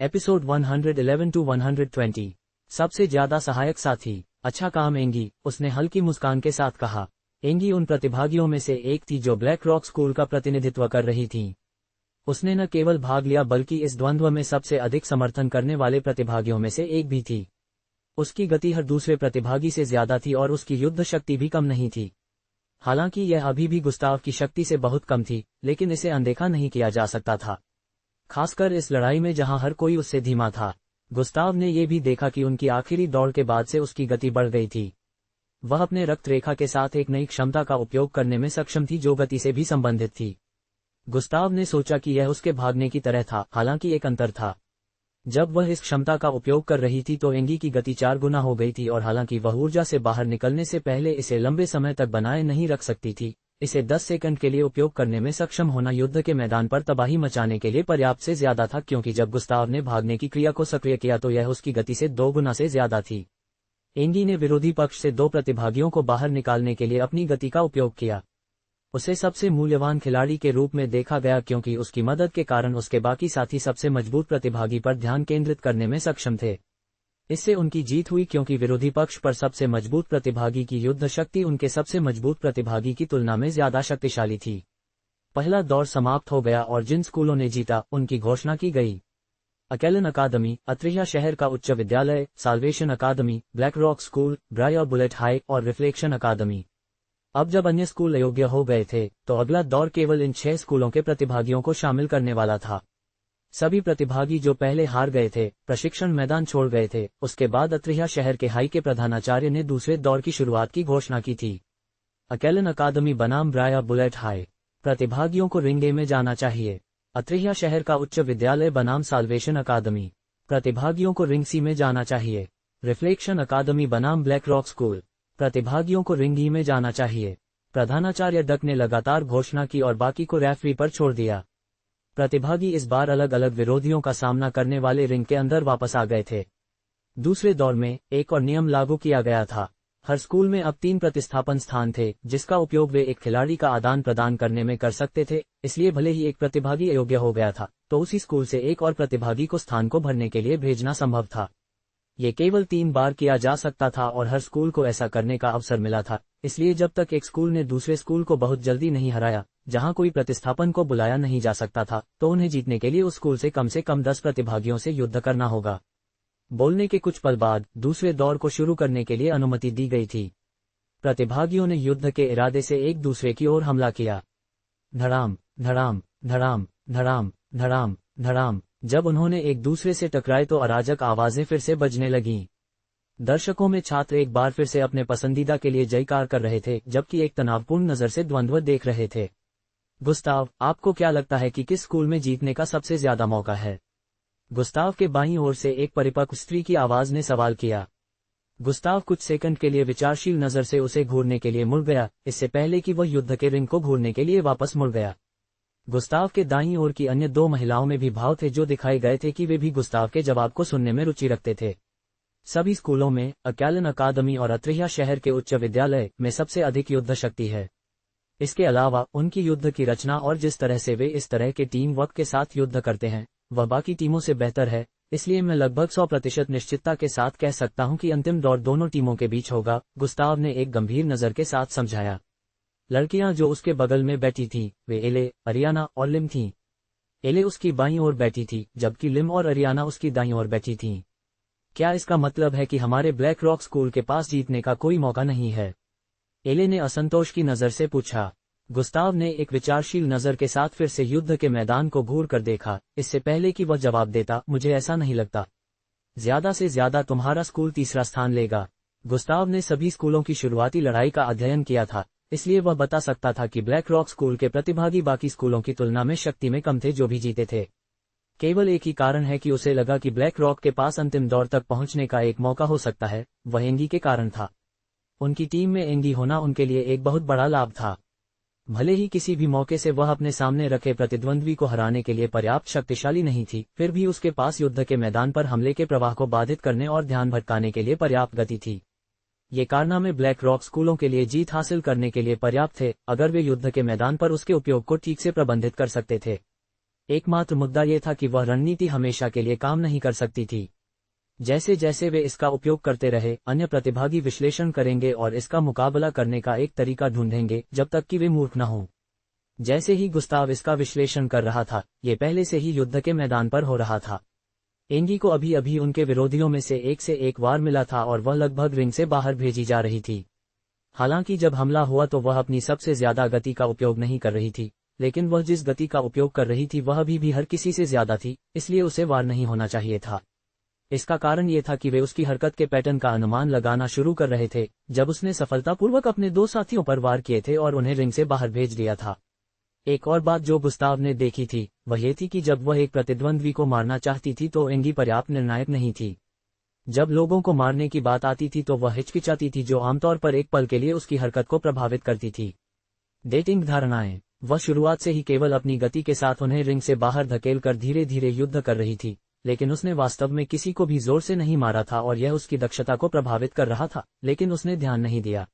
Episode 111 to 120। सबसे ज्यादा सहायक साथी। अच्छा काम एंगी, उसने हल्की मुस्कान के साथ कहा। एंगी उन प्रतिभागियों में से एक थी जो ब्लैक रॉक स्कूल का प्रतिनिधित्व कर रही थीं। उसने न केवल भाग लिया बल्कि इस द्वंद्व में सबसे अधिक समर्थन करने वाले प्रतिभागियों में से एक भी थी। उसकी गति हर दूसरे प्रतिभागी से ज्यादा थी और उसकी युद्ध शक्ति भी कम नहीं थी। हालांकि यह अभी भी गुस्ताव की शक्ति से बहुत कम थी, लेकिन इसे अनदेखा नहीं किया जा सकता था, खासकर इस लड़ाई में जहां हर कोई उससे धीमा था। गुस्ताव ने यह भी देखा कि उनकी आखिरी दौड़ के बाद से उसकी गति बढ़ गई थी। वह अपने रक्त रेखा के साथ एक नई क्षमता का उपयोग करने में सक्षम थी जो गति से भी संबंधित थी। गुस्ताव ने सोचा कि यह उसके भागने की तरह था, हालांकि एक अंतर था। जब वह इस क्षमता का उपयोग कर रही थी तो एंगी की गति 4 गुना हो गई थी और हालांकि वह ऊर्जा से बाहर निकलने से पहले इसे लंबे समय तक बनाए नहीं रख सकती थी, इसे 10 सेकंड के लिए उपयोग करने में सक्षम होना युद्ध के मैदान पर तबाही मचाने के लिए पर्याप्त से ज्यादा था, क्योंकि जब गुस्ताव ने भागने की क्रिया को सक्रिय किया तो यह उसकी गति से 2 गुना से ज्यादा थी। एंगी ने विरोधी पक्ष से 2 प्रतिभागियों को बाहर निकालने के लिए अपनी गति का उपयोग किया। उसे सबसे मूल्यवान खिलाड़ी के रूप में देखा गया क्योंकि उसकी मदद के कारण उसके बाकी साथी सबसे मजबूत प्रतिभागी पर ध्यान केंद्रित करने में सक्षम थे। इससे उनकी जीत हुई क्योंकि विरोधी पक्ष पर सबसे मजबूत प्रतिभागी की युद्ध शक्ति उनके सबसे मजबूत प्रतिभागी की तुलना में ज्यादा शक्तिशाली थी। पहला दौर समाप्त हो गया और जिन स्कूलों ने जीता उनकी घोषणा की गई। अकेलन अकादमी, अत्रिया शहर का उच्च विद्यालय, salvation academy, black rock school, briar bullet high और रिफ्लेक्शन अकादमी। अब जब अन्य स्कूल अयोग्य हो गए थे तो अगला दौर केवल इन 6 स्कूलों के प्रतिभागियों को शामिल करने वाला था। सभी प्रतिभागी जो पहले हार गए थे, प्रशिक्षण मैदान छोड़ गए थे। उसके बाद अत्रिया शहर के हाई के प्रधानाचार्य ने दूसरे दौर की शुरुआत की घोषणा की थी। अकेलन अकादमी बनाम ब्रायर बुलेट हाई। प्रतिभागियों को रिंग ए में जाना चाहिए। अत्रिया शहर का उच्च विद्यालय बनाम साल्वेशन अकादमी। प्रतिभागियों को रिंग सी में जाना चाहिए। रिफ्लेक्शन अकादमी बनाम ब्लैक रॉक स्कूल। प्रतिभागियों को रिंग ई में जाना चाहिए। प्रधानाचार्य डक ने लगातार घोषणा की और बाकी को रेफरी पर छोड़ दिया। प्रतिभागी इस बार अलग अलग विरोधियों का सामना करने वाले रिंग के अंदर वापस आ गए थे। दूसरे दौर में एक और नियम लागू किया गया था। हर स्कूल में अब 3 प्रतिस्थापन स्थान थे जिसका उपयोग वे एक खिलाड़ी का आदान प्रदान करने में कर सकते थे। इसलिए भले ही एक प्रतिभागी अयोग्य हो गया था तो उसी स्कूल से एक और प्रतिभागी को स्थान को भरने के लिए भेजना संभव था। ये केवल 3 बार किया जा सकता था और हर स्कूल को ऐसा करने का अवसर मिला था। इसलिए जब तक एक स्कूल ने दूसरे स्कूल को बहुत जल्दी नहीं हराया, जहां कोई प्रतिस्थापन को बुलाया नहीं जा सकता था, तो उन्हें जीतने के लिए उस स्कूल से कम 10 प्रतिभागियों से युद्ध करना होगा। बोलने के कुछ पल बाद दूसरे दौर को शुरू करने के लिए अनुमति दी गई थी। प्रतिभागियों ने युद्ध के इरादे से एक दूसरे की ओर हमला किया। धड़ाम धड़ाम धड़ाम धड़ाम धड़ाम धड़ाम। जब उन्होंने एक दूसरे से टकराए तो अराजक आवाजें फिर से बजने लगीं। दर्शकों में छात्र एक बार फिर से अपने पसंदीदा के लिए जयकार कर रहे थे, जबकि एक तनावपूर्ण नजर से द्वंद्व देख रहे थे। गुस्ताव, आपको क्या लगता है कि किस स्कूल में जीतने का सबसे ज्यादा मौका है? गुस्ताव के बाईं ओर से एक परिपक्व स्त्री की आवाज ने सवाल किया। गुस्ताव कुछ सेकंड के लिए विचारशील नजर से उसे घूरने के लिए मुड़ गया, इससे पहले कि वह युद्ध के रिंग को घूरने के लिए वापस मुड़ गया। गुस्ताव के दाईं ओर की अन्य 2 महिलाओं में भी भाव थे जो दिखाए गए थे कि वे भी गुस्ताव के जवाब को सुनने में रुचि रखते थे। सभी स्कूलों में अकेलन अकादमी और अत्रिया शहर के उच्च विद्यालय में सबसे अधिक युद्ध शक्ति है। इसके अलावा उनकी युद्ध की रचना और जिस तरह से वे इस तरह के टीम वर्क के साथ युद्ध करते हैं वह बाकी टीमों से बेहतर है। इसलिए मैं लगभग 100% निश्चितता के साथ कह सकता हूं कि अंतिम दौर दोनों टीमों के बीच होगा, गुस्ताव ने एक गंभीर नजर के साथ समझाया। लड़कियां जो उसके बगल में बैठी थीं, वे एले, अरियाना और लिम थीं। एले उसकी बाईं ओर बैठी थी, जबकि लिम और अरियाना उसकी दाईं ओर बैठी थीं। क्या इसका मतलब है कि हमारे ब्लैक रॉक स्कूल के पास जीतने का कोई मौका नहीं है? एले ने असंतोष की नजर से पूछा। गुस्ताव ने एक विचारशील नजर के साथ फिर से युद्ध के मैदान को घूर कर देखा। इससे पहले कि वह जवाब देता, मुझे ऐसा नहीं लगता। ज्यादा से ज्यादा तुम्हारा स्कूल तीसरा स्थान लेगा। गुस्ताव ने सभी स्कूलों की शुरुआती लड़ाई का अध्ययन किया था, इसलिए वह बता सकता था कि ब्लैक रॉक स्कूल के प्रतिभागी बाकी स्कूलों की तुलना में शक्ति में कम थे जो भी जीते थे। केवल एक ही कारण है कि उसे लगा कि ब्लैक रॉक के पास अंतिम दौर तक पहुंचने का एक मौका हो सकता है, वह एंगी के कारण था। उनकी टीम में एंगी होना उनके लिए एक बहुत बड़ा लाभ था। भले ही किसी भी मौके से वह अपने सामने रखे प्रतिद्वंद्वी को हराने के लिए पर्याप्त शक्तिशाली नहीं थी, फिर भी उसके पास युद्ध के मैदान पर हमले के प्रवाह को बाधित करने और ध्यान भटकाने के लिए पर्याप्त गति थी। ये कारनामे ब्लैक रॉक स्कूलों के लिए जीत हासिल करने के लिए पर्याप्त थे, अगर वे युद्ध के मैदान पर उसके उपयोग को ठीक से प्रबंधित कर सकते थे। एकमात्र मुद्दा ये था कि वह रणनीति हमेशा के लिए काम नहीं कर सकती थी। जैसे जैसे वे इसका उपयोग करते रहे, अन्य प्रतिभागी विश्लेषण करेंगे और इसका मुकाबला करने का एक तरीका ढूंढेंगे जब तक कि वे मूर्ख न हों। जैसे ही गुस्ताव इसका विश्लेषण कर रहा था, ये पहले से ही युद्ध के मैदान पर हो रहा था। एंगी को अभी अभी उनके विरोधियों में से एक वार मिला था और वह लगभग रिंग से बाहर भेजी जा रही थी। हालांकि जब हमला हुआ तो वह अपनी सबसे ज्यादा गति का उपयोग नहीं कर रही थी, लेकिन वह जिस गति का उपयोग कर रही थी वह अभी भी हर किसी से ज्यादा थी, इसलिए उसे वार नहीं होना चाहिए था। इसका कारण ये था कि वे उसकी हरकत के पैटर्न का अनुमान लगाना शुरू कर रहे थे जब उसने सफलतापूर्वक अपने 2 साथियों पर वार किए थे और उन्हें रिंग से बाहर भेज दिया था। एक और बात जो गुस्ताव ने देखी थी वह ये थी कि जब वह एक प्रतिद्वंद्वी को मारना चाहती थी तो एंगी पर्याप्त निर्णायक नहीं थी। जब लोगों को मारने की बात आती थी तो वह हिचकिचाती थी, जो आमतौर पर एक पल के लिए उसकी हरकत को प्रभावित करती थी। डेटिंग धारणाएं। वह शुरुआत से ही केवल अपनी गति के साथ उन्हें रिंग से बाहर धकेलकर धीरे धीरे युद्ध कर रही थी, लेकिन उसने वास्तव में किसी को भी जोर से नहीं मारा था और यह उसकी दक्षता को प्रभावित कर रहा था, लेकिन उसने ध्यान नहीं दिया।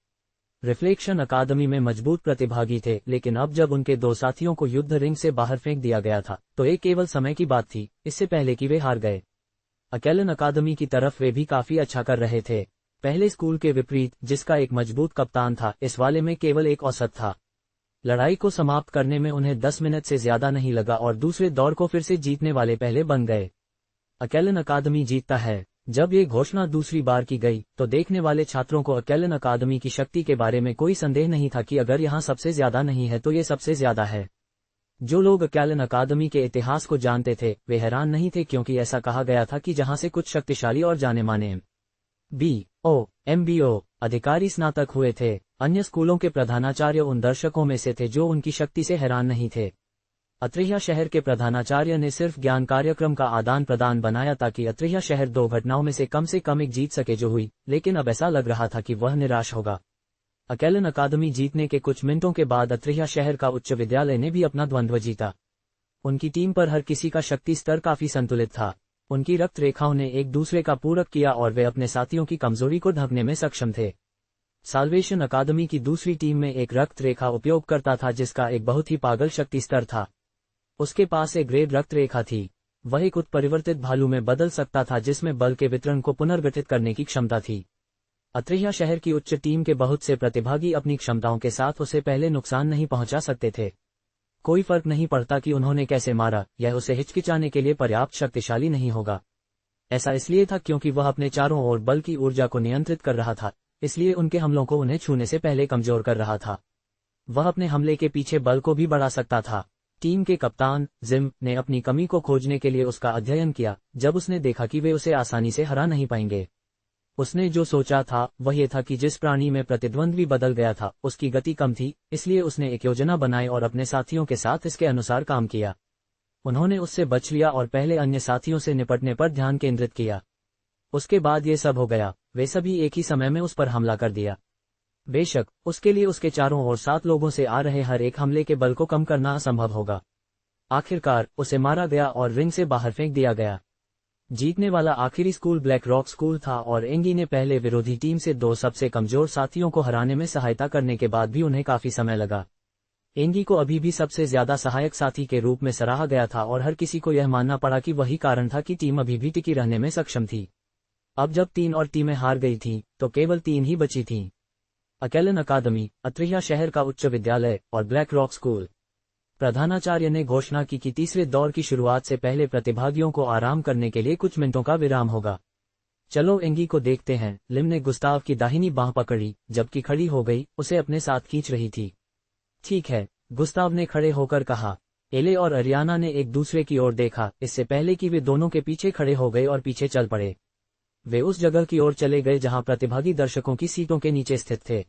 रिफ्लेक्शन अकादमी में मजबूत प्रतिभागी थे, लेकिन अब जब उनके 2 साथियों को युद्ध रिंग से बाहर फेंक दिया गया था तो ये केवल समय की बात थी, इससे पहले कि वे हार गए। अकेलन अकादमी की तरफ वे भी काफी अच्छा कर रहे थे। पहले स्कूल के विपरीत, जिसका एक मजबूत कप्तान था, इस वाले में केवल एक औसत था। लड़ाई को समाप्त करने में उन्हें 10 मिनट से ज्यादा नहीं लगा और दूसरे दौर को फिर से जीतने वाले पहले बन गए। अकेलन अकादमी जीतता है। जब ये घोषणा दूसरी बार की गई तो देखने वाले छात्रों को अकेलन अकादमी की शक्ति के बारे में कोई संदेह नहीं था कि अगर यहाँ सबसे ज्यादा नहीं है तो ये सबसे ज्यादा है। जो लोग अकेलन अकादमी के इतिहास को जानते थे वे हैरान नहीं थे, क्योंकि ऐसा कहा गया था कि जहां से कुछ शक्तिशाली और जाने माने MBO अधिकारी स्नातक हुए थे। अन्य स्कूलों के प्रधानाचार्य उन दर्शकों में से थे जो उनकी शक्ति से हैरान नहीं थे। अत्रेया शहर के प्रधानाचार्य ने सिर्फ ज्ञान कार्यक्रम का आदान प्रदान बनाया ताकि अत्रेया शहर 2 घटनाओं में से कम एक जीत सके जो हुई, लेकिन अब ऐसा लग रहा था कि वह निराश होगा। अकेलन अकादमी जीतने के कुछ मिनटों के बाद अत्रेया शहर का उच्च विद्यालय ने भी अपना द्वंद्व जीता। उनकी टीम पर हर किसी का शक्ति स्तर काफी संतुलित था। उनकी रक्त रेखाओं ने एक दूसरे का पूरक किया और वे अपने साथियों की कमजोरी को ढकने में सक्षम थे। साल्वेशन अकादमी की दूसरी टीम में एक रक्त रेखा उपयोगकर्ता था जिसका एक बहुत ही पागल शक्ति स्तर था। उसके पास एक ग्रेड रक्त रेखा थी। वह एक उत्परिवर्तित भालू में बदल सकता था जिसमें बल के वितरण को पुनर्गठित करने की क्षमता थी। अत्रेया शहर की उच्च टीम के बहुत से प्रतिभागी अपनी क्षमताओं के साथ उसे पहले नुकसान नहीं पहुंचा सकते थे। कोई फर्क नहीं पड़ता कि उन्होंने कैसे मारा, यह उसे हिचकिचाने के लिए पर्याप्त शक्तिशाली नहीं होगा। ऐसा इसलिए था क्योंकि वह अपने चारों ओर बल की ऊर्जा को नियंत्रित कर रहा था, इसलिए उनके हमलों को उन्हें छूने से पहले कमजोर कर रहा था। वह अपने हमले के पीछे बल को भी बढ़ा सकता था। टीम के कप्तान जिम ने अपनी कमी को खोजने के लिए उसका अध्ययन किया। जब उसने देखा कि वे उसे आसानी से हरा नहीं पाएंगे, उसने जो सोचा था वह ये था कि जिस प्राणी में प्रतिद्वंद्वी बदल गया था उसकी गति कम थी, इसलिए उसने एक योजना बनाई और अपने साथियों के साथ इसके अनुसार काम किया। उन्होंने उससे बच लिया और पहले अन्य साथियों से निपटने पर ध्यान केंद्रित किया। उसके बाद ये सब हो गया, वे सभी एक ही समय में उस पर हमला कर दिया। बेशक उसके लिए उसके चारों ओर 7 लोगों से आ रहे हर एक हमले के बल को कम करना असंभव होगा। आखिरकार उसे मारा गया और रिंग से बाहर फेंक दिया गया। जीतने वाला आखिरी स्कूल ब्लैक रॉक स्कूल था और एंगी ने पहले विरोधी टीम से 2 सबसे कमजोर साथियों को हराने में सहायता करने के बाद भी उन्हें काफी समय लगा। एंगी को अभी भी सबसे ज्यादा सहायक साथी के रूप में सराहा गया था और हर किसी को यह मानना पड़ा कि वही कारण था कि टीम अभी भी टिकी रहने में सक्षम थी। अब जब 3 और टीमें हार गई थीं, तो केवल 3 ही बची थीं। अकेलन अकादमी, अत्रेया शहर का उच्च विद्यालय और ब्लैक रॉक स्कूल। प्रधानाचार्य ने घोषणा की कि तीसरे दौर की शुरुआत से पहले प्रतिभागियों को आराम करने के लिए कुछ मिनटों का विराम होगा। चलो एंगी को देखते हैं। लिम ने गुस्ताव की दाहिनी बांह पकड़ी, जबकि खड़ी हो गई उसे अपने साथ खींच रही थी। ठीक है, गुस्ताव ने खड़े होकर कहा। एले और अरियाना ने एक दूसरे की ओर देखा, इससे पहले कि वे दोनों के पीछे खड़े हो गए और पीछे चल पड़े। वे उस जगह की ओर चले गए जहां प्रतिभागी दर्शकों की सीटों के नीचे स्थित थे।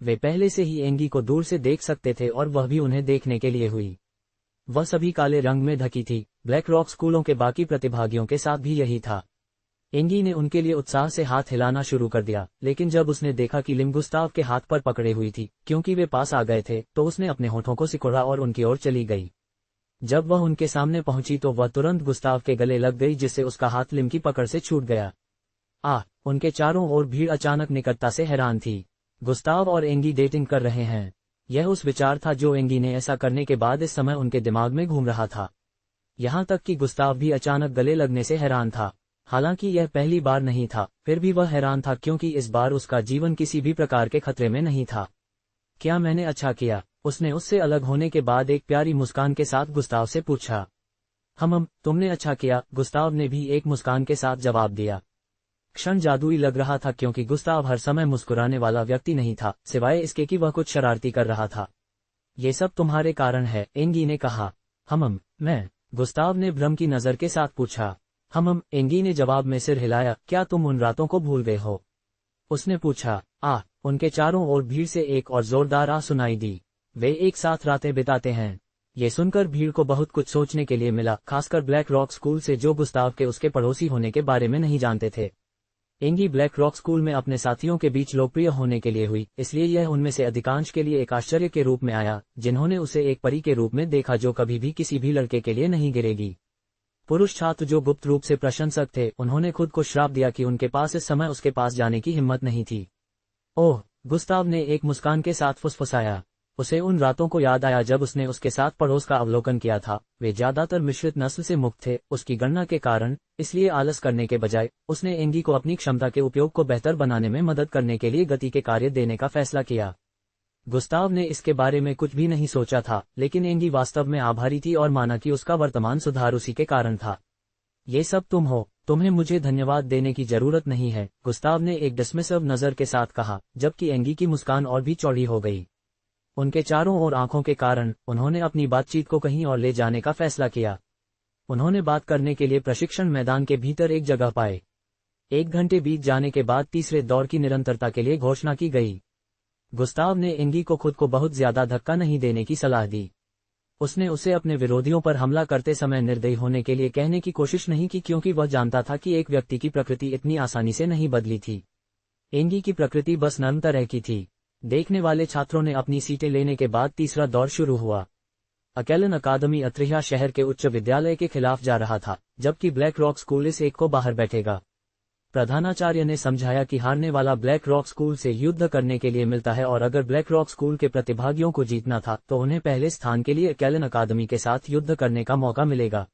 वे पहले से ही एंगी को दूर से देख सकते थे और वह भी उन्हें देखने के लिए हुई। वह सभी काले रंग में ढकी थी। ब्लैक रॉक स्कूलों के बाकी प्रतिभागियों के साथ भी यही था। एंगी ने उनके लिए उत्साह से हाथ हिलाना शुरू कर दिया, लेकिन जब उसने देखा कि लिम गुस्ताव के हाथ पर पकड़े हुई थी क्योंकि वे पास आ गए थे, तो उसने अपने होठों को सिकोड़ा और उनकी ओर चली गई। जब वह उनके सामने पहुंची तो वह तुरंत गुस्ताव के गले लग गई, जिससे उसका हाथ लिम की पकड़ से छूट गया। उनके चारों ओर भीड़ अचानक निकटता से हैरान थी। गुस्ताव और एंगी डेटिंग कर रहे हैं। यह उस विचार था जो एंगी ने ऐसा करने के बाद इस समय उनके दिमाग में घूम रहा था। यहाँ तक कि गुस्ताव भी अचानक गले लगने से हैरान था। हालांकि यह पहली बार नहीं था, फिर भी वह हैरान था क्योंकि इस बार उसका जीवन किसी भी प्रकार के खतरे में नहीं था। क्या मैंने अच्छा किया? उसने उससे अलग होने के बाद एक प्यारी मुस्कान के साथ गुस्ताव से पूछा। तुमने अच्छा किया, गुस्ताव ने भी एक मुस्कान के साथ जवाब दिया। क्षण जादुई लग रहा था क्योंकि गुस्ताव हर समय मुस्कुराने वाला व्यक्ति नहीं था, सिवाय इसके कि वह कुछ शरारती कर रहा था। ये सब तुम्हारे कारण है, एंगी ने कहा। मैं? गुस्ताव ने भ्रम की नजर के साथ पूछा। एंगी ने जवाब में सिर हिलाया। क्या तुम उन रातों को भूल गए हो? उसने पूछा। उनके चारों ओर भीड़ से एक और जोरदार आ सुनाई दी। वे एक साथ रातें बिताते हैं। ये सुनकर भीड़ को बहुत कुछ सोचने के लिए मिला, खासकर ब्लैक रॉक स्कूल से जो गुस्ताव के उसके पड़ोसी होने के बारे में नहीं जानते थे। एंगी ब्लैक रॉक स्कूल में अपने साथियों के बीच लोकप्रिय होने के लिए हुई, इसलिए यह उनमें से अधिकांश के लिए एक आश्चर्य के रूप में आया, जिन्होंने उसे एक परी के रूप में देखा जो कभी भी किसी भी लड़के के लिए नहीं गिरेगी। पुरुष छात्र जो गुप्त रूप से प्रशंसक थे, उन्होंने खुद को श्राप दिया कि उनके पास इस समय उसके पास जाने की हिम्मत नहीं थी। ओह, गुस्ताव ने एक मुस्कान के साथ फुसफुसाया। उसे उन रातों को याद आया जब उसने उसके साथ पड़ोस का अवलोकन किया था। वे ज्यादातर मिश्रित नस्ल से मुक्त थे, उसकी गणना के कारण, इसलिए आलस करने के बजाय उसने एंगी को अपनी क्षमता के उपयोग को बेहतर बनाने में मदद करने के लिए गति के कार्य देने का फैसला किया। गुस्ताव ने इसके बारे में कुछ भी नहीं सोचा था, लेकिन एंगी वास्तव में आभारी थी और माना कि उसका वर्तमान सुधार उसी के कारण था। ये सब तुम हो, तुम्हें मुझे धन्यवाद देने की जरूरत नहीं है, गुस्ताव ने एक डिसमिसिव नजर के साथ कहा, जबकि एंगी की मुस्कान और भी चौड़ी हो गई। उनके चारों ओर आंखों के कारण उन्होंने अपनी बातचीत को कहीं और ले जाने का फैसला किया। उन्होंने बात करने के लिए प्रशिक्षण मैदान के भीतर एक जगह पाए। 1 घंटे बीत जाने के बाद तीसरे दौर की निरंतरता के लिए घोषणा की गई। गुस्ताव ने एंगी को खुद को बहुत ज्यादा धक्का नहीं देने की सलाह दी। उसने उसे अपने विरोधियों पर हमला करते समय निर्दयी होने के लिए कहने की कोशिश नहीं की, क्योंकि वह जानता था कि एक व्यक्ति की प्रकृति इतनी आसानी से नहीं बदली थी। एंगी की प्रकृति बस नर्म तरह की थी। देखने वाले छात्रों ने अपनी सीटें लेने के बाद तीसरा दौर शुरू हुआ। अकेलन अकादमी अत्रिया शहर के उच्च विद्यालय के खिलाफ जा रहा था, जबकि ब्लैक रॉक स्कूल इस एक को बाहर बैठेगा। प्रधानाचार्य ने समझाया कि हारने वाला ब्लैक रॉक स्कूल से युद्ध करने के लिए मिलता है, और अगर ब्लैक रॉक स्कूल के प्रतिभागियों को जीतना था तो उन्हें पहले स्थान के लिए अकेलन अकादमी के साथ युद्ध करने का मौका मिलेगा।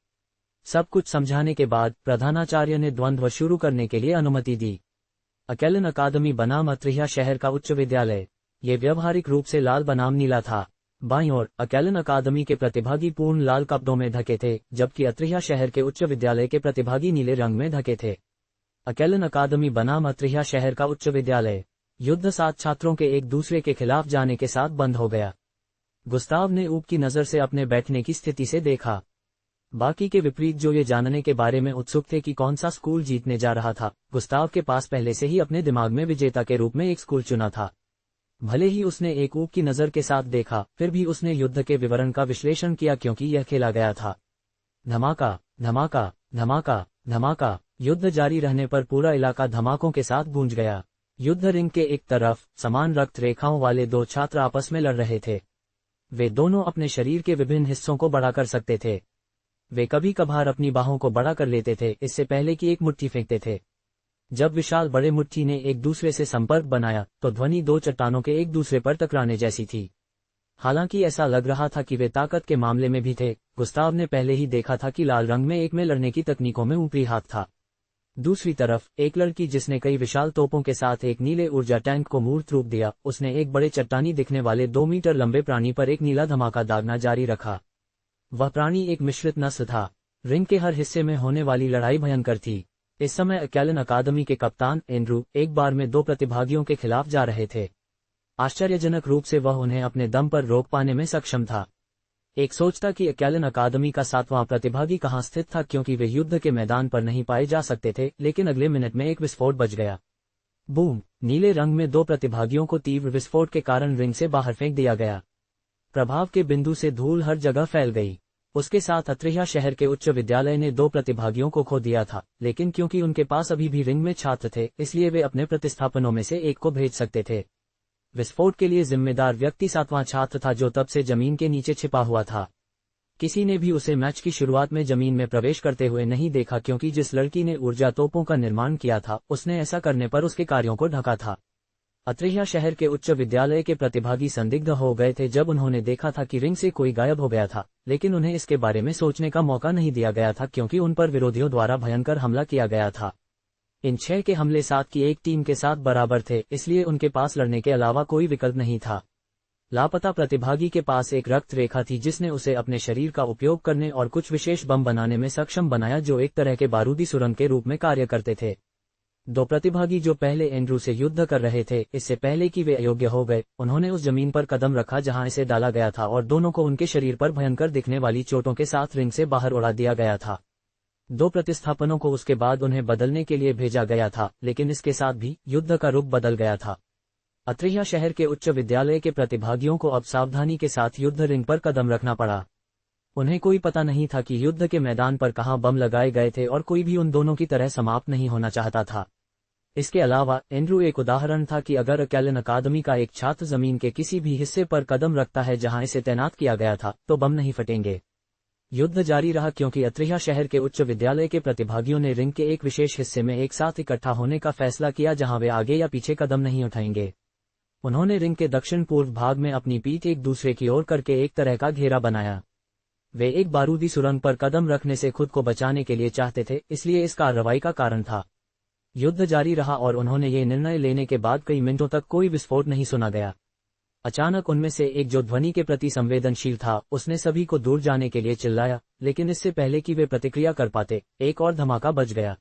सब कुछ समझाने के बाद प्रधानाचार्य ने द्वंद्व शुरू करने के लिए अनुमति दी। अकेलन अकादमी बनाम अत्रिया शहर का उच्च विद्यालय। ये व्यवहारिक रूप से लाल बनाम नीला था। बाईं ओर अकेलन अकादमी के प्रतिभागी पूर्ण लाल कपड़ों में ढके थे, जबकि अत्रिया शहर के उच्च विद्यालय के प्रतिभागी नीले रंग में ढके थे। अकेलन अकादमी बनाम अत्रिया शहर का उच्च विद्यालय। युद्ध 7 छात्रों के एक दूसरे के खिलाफ जाने के साथ बंद हो गया। गुस्ताव ने ऊप की नजर से अपने बैठने की स्थिति से देखा। बाकी के विपरीत जो ये जानने के बारे में उत्सुक थे कि कौन सा स्कूल जीतने जा रहा था, गुस्ताव के पास पहले से ही अपने दिमाग में विजेता के रूप में एक स्कूल चुना था। भले ही उसने एक ऊप की नजर के साथ देखा, फिर भी उसने युद्ध के विवरण का विश्लेषण किया क्योंकि यह खेला गया था। धमाका, धमाका, धमाका, धमाका। युद्ध जारी रहने पर पूरा इलाका धमाकों के साथ गूंज गया। युद्ध रिंग के एक तरफ समान रक्त रेखाओं वाले 2 छात्र आपस में लड़ रहे थे। वे दोनों अपने शरीर के विभिन्न हिस्सों को बड़ा कर सकते थे। वे कभी कभार अपनी बाहों को बड़ा कर लेते थे, इससे पहले कि एक मुट्ठी फेंकते थे। जब विशाल बड़े मुट्ठी ने एक दूसरे से संपर्क बनाया तो ध्वनि 2 चट्टानों के एक दूसरे पर टकराने जैसी थी। हालांकि ऐसा लग रहा था कि वे ताकत के मामले में भी थे। गुस्ताव ने पहले ही देखा था कि लाल रंग में एक में लड़ने की तकनीकों में ऊपरी हाथ था। दूसरी तरफ एक लड़की जिसने कई विशाल तोपों के साथ एक नीले ऊर्जा टैंक को मूर्त रूप दिया, उसने एक बड़े चट्टानी दिखने वाले 2 मीटर लंबे प्राणी पर एक नीला धमाका दागना जारी रखा। वह प्राणी एक मिश्रित नस्ल था। रिंग के हर हिस्से में होने वाली लड़ाई भयंकर थी। इस समय अकेलन अकादमी के कप्तान एंड्रू एक बार में 2 प्रतिभागियों के खिलाफ जा रहे थे। आश्चर्यजनक रूप से वह उन्हें अपने दम पर रोक पाने में सक्षम था। एक सोचता कि अकेलन अकादमी का 7वां प्रतिभागी कहां स्थित था, क्योंकि वे युद्ध के मैदान पर नहीं पाए जा सकते थे, लेकिन अगले मिनट में एक विस्फोट बज गया। बूम! नीले रंग में 2 प्रतिभागियों को तीव्र विस्फोट के कारण रिंग से बाहर फेंक दिया गया। प्रभाव के बिंदु से धूल हर जगह फैल गई। उसके साथ अत्रिया शहर के उच्च विद्यालय ने 2 प्रतिभागियों को खो दिया था, लेकिन क्योंकि उनके पास अभी भी रिंग में छात्र थे, इसलिए वे अपने प्रतिस्थापनों में से एक को भेज सकते थे। विस्फोट के लिए जिम्मेदार व्यक्ति 7वां छात्र था, जो तब से जमीन के नीचे छिपा हुआ था। किसी ने भी उसे मैच की शुरुआत में जमीन में प्रवेश करते हुए नहीं देखा, क्योंकि जिस लड़की ने ऊर्जा तोपों का निर्माण किया था, उसने ऐसा करने पर उसके कार्यों को ढका था। अत्रेया शहर के उच्च विद्यालय के प्रतिभागी संदिग्ध हो गए थे जब उन्होंने देखा था कि रिंग से कोई गायब हो गया था, लेकिन उन्हें इसके बारे में सोचने का मौका नहीं दिया गया था क्योंकि उन पर विरोधियों द्वारा भयंकर हमला किया गया था। इन 6 के हमले 7 की एक टीम के साथ बराबर थे, इसलिए उनके पास लड़ने के अलावा कोई विकल्प नहीं था। लापता प्रतिभागी के पास एक रक्त रेखा थी जिसने उसे अपने शरीर का उपयोग करने और कुछ विशेष बम बनाने में सक्षम बनाया जो एक तरह के बारूदी सुरंग के रूप में कार्य करते थे। 2 प्रतिभागी जो पहले एंड्रू से युद्ध कर रहे थे, इससे पहले कि वे अयोग्य हो गए, उन्होंने उस जमीन पर कदम रखा जहां इसे डाला गया था और दोनों को उनके शरीर पर भयंकर दिखने वाली चोटों के साथ रिंग से बाहर उड़ा दिया गया था। 2 प्रतिस्थापनों को उसके बाद उन्हें बदलने के लिए भेजा गया था, लेकिन इसके साथ भी युद्ध का रूप बदल गया था। अत्रेया शहर के उच्च विद्यालय के प्रतिभागियों को अब सावधानी के साथ युद्ध रिंग पर कदम रखना पड़ा। उन्हें कोई पता नहीं था कि युद्ध के मैदान पर कहां बम लगाए गए थे और कोई भी उन दोनों की तरह समाप्त नहीं होना चाहता था। इसके अलावा एंड्रू एक उदाहरण था कि अगर अकेलन अकादमी का एक छात्र जमीन के किसी भी हिस्से पर कदम रखता है जहां इसे तैनात किया गया था, तो बम नहीं फटेंगे। युद्ध जारी रहा क्योंकि अत्रेया शहर के उच्च विद्यालय के प्रतिभागियों ने रिंग के एक विशेष हिस्से में एक साथ इकट्ठा होने का फैसला किया जहां वे आगे या पीछे कदम नहीं उठाएंगे। उन्होंने रिंग के दक्षिण पूर्व भाग में अपनी पीठ एक दूसरे की ओर करके एक तरह का घेरा बनाया। वे एक बारूदी सुरंग पर कदम रखने से खुद को बचाने के लिए चाहते थे, इसलिए इस कार्रवाई का कारण था। युद्ध जारी रहा और उन्होंने ये निर्णय लेने के बाद कई मिनटों तक कोई विस्फोट नहीं सुना गया। अचानक उनमें से एक जो ध्वनि के प्रति संवेदनशील था, उसने सभी को दूर जाने के लिए चिल्लाया, लेकिन इससे पहले कि वे प्रतिक्रिया कर पाते, एक और धमाका बज गया।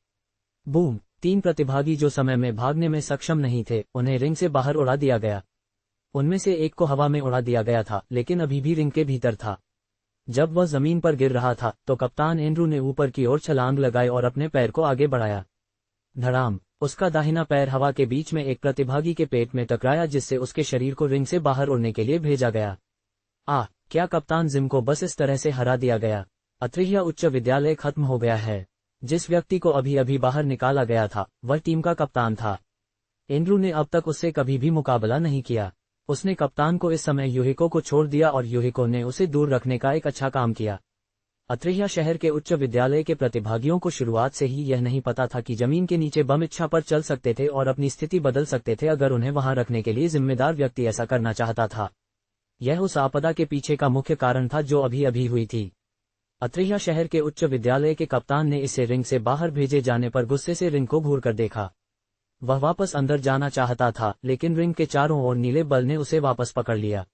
बूम! 3 प्रतिभागी जो समय में भागने में सक्षम नहीं थे, उन्हें रिंग से बाहर उड़ा दिया गया। उनमें से एक को हवा में उड़ा दिया गया था, लेकिन अभी भी रिंग के भीतर था। जब वह जमीन पर गिर रहा था, तो कप्तान एंड्रू ने ऊपर की ओर छलांग लगाई और अपने पैर को आगे बढ़ाया। धड़ाम! उसका दाहिना पैर हवा के बीच में एक प्रतिभागी के पेट में टकराया जिससे उसके शरीर को रिंग से बाहर उड़ने के लिए भेजा गया। क्या कप्तान जिम को बस इस तरह से हरा दिया गया? अत्रेया उच्च विद्यालय खत्म हो गया है। जिस व्यक्ति को अभी अभी बाहर निकाला गया था, वह टीम का कप्तान था। एंड्रू ने अब तक उससे कभी भी मुकाबला नहीं किया। उसने कप्तान को इस समय यूहिको को छोड़ दिया और यूहिको ने उसे दूर रखने का एक अच्छा काम किया। अत्रेया शहर के उच्च विद्यालय के प्रतिभागियों को शुरुआत से ही यह नहीं पता था कि जमीन के नीचे बम इच्छा पर चल सकते थे और अपनी स्थिति बदल सकते थे अगर उन्हें वहां रखने के लिए जिम्मेदार व्यक्ति ऐसा करना चाहता था। यह उस आपदा के पीछे का मुख्य कारण था जो अभी अभी हुई थी। अत्रेया शहर के उच्च विद्यालय के कप्तान ने इसे रिंग से बाहर भेजे जाने पर गुस्से से रिंग को घूर कर देखा। वह वापस अंदर जाना चाहता था, लेकिन रिंग के चारों ओर नीले बल ने उसे वापस पकड़ लिया।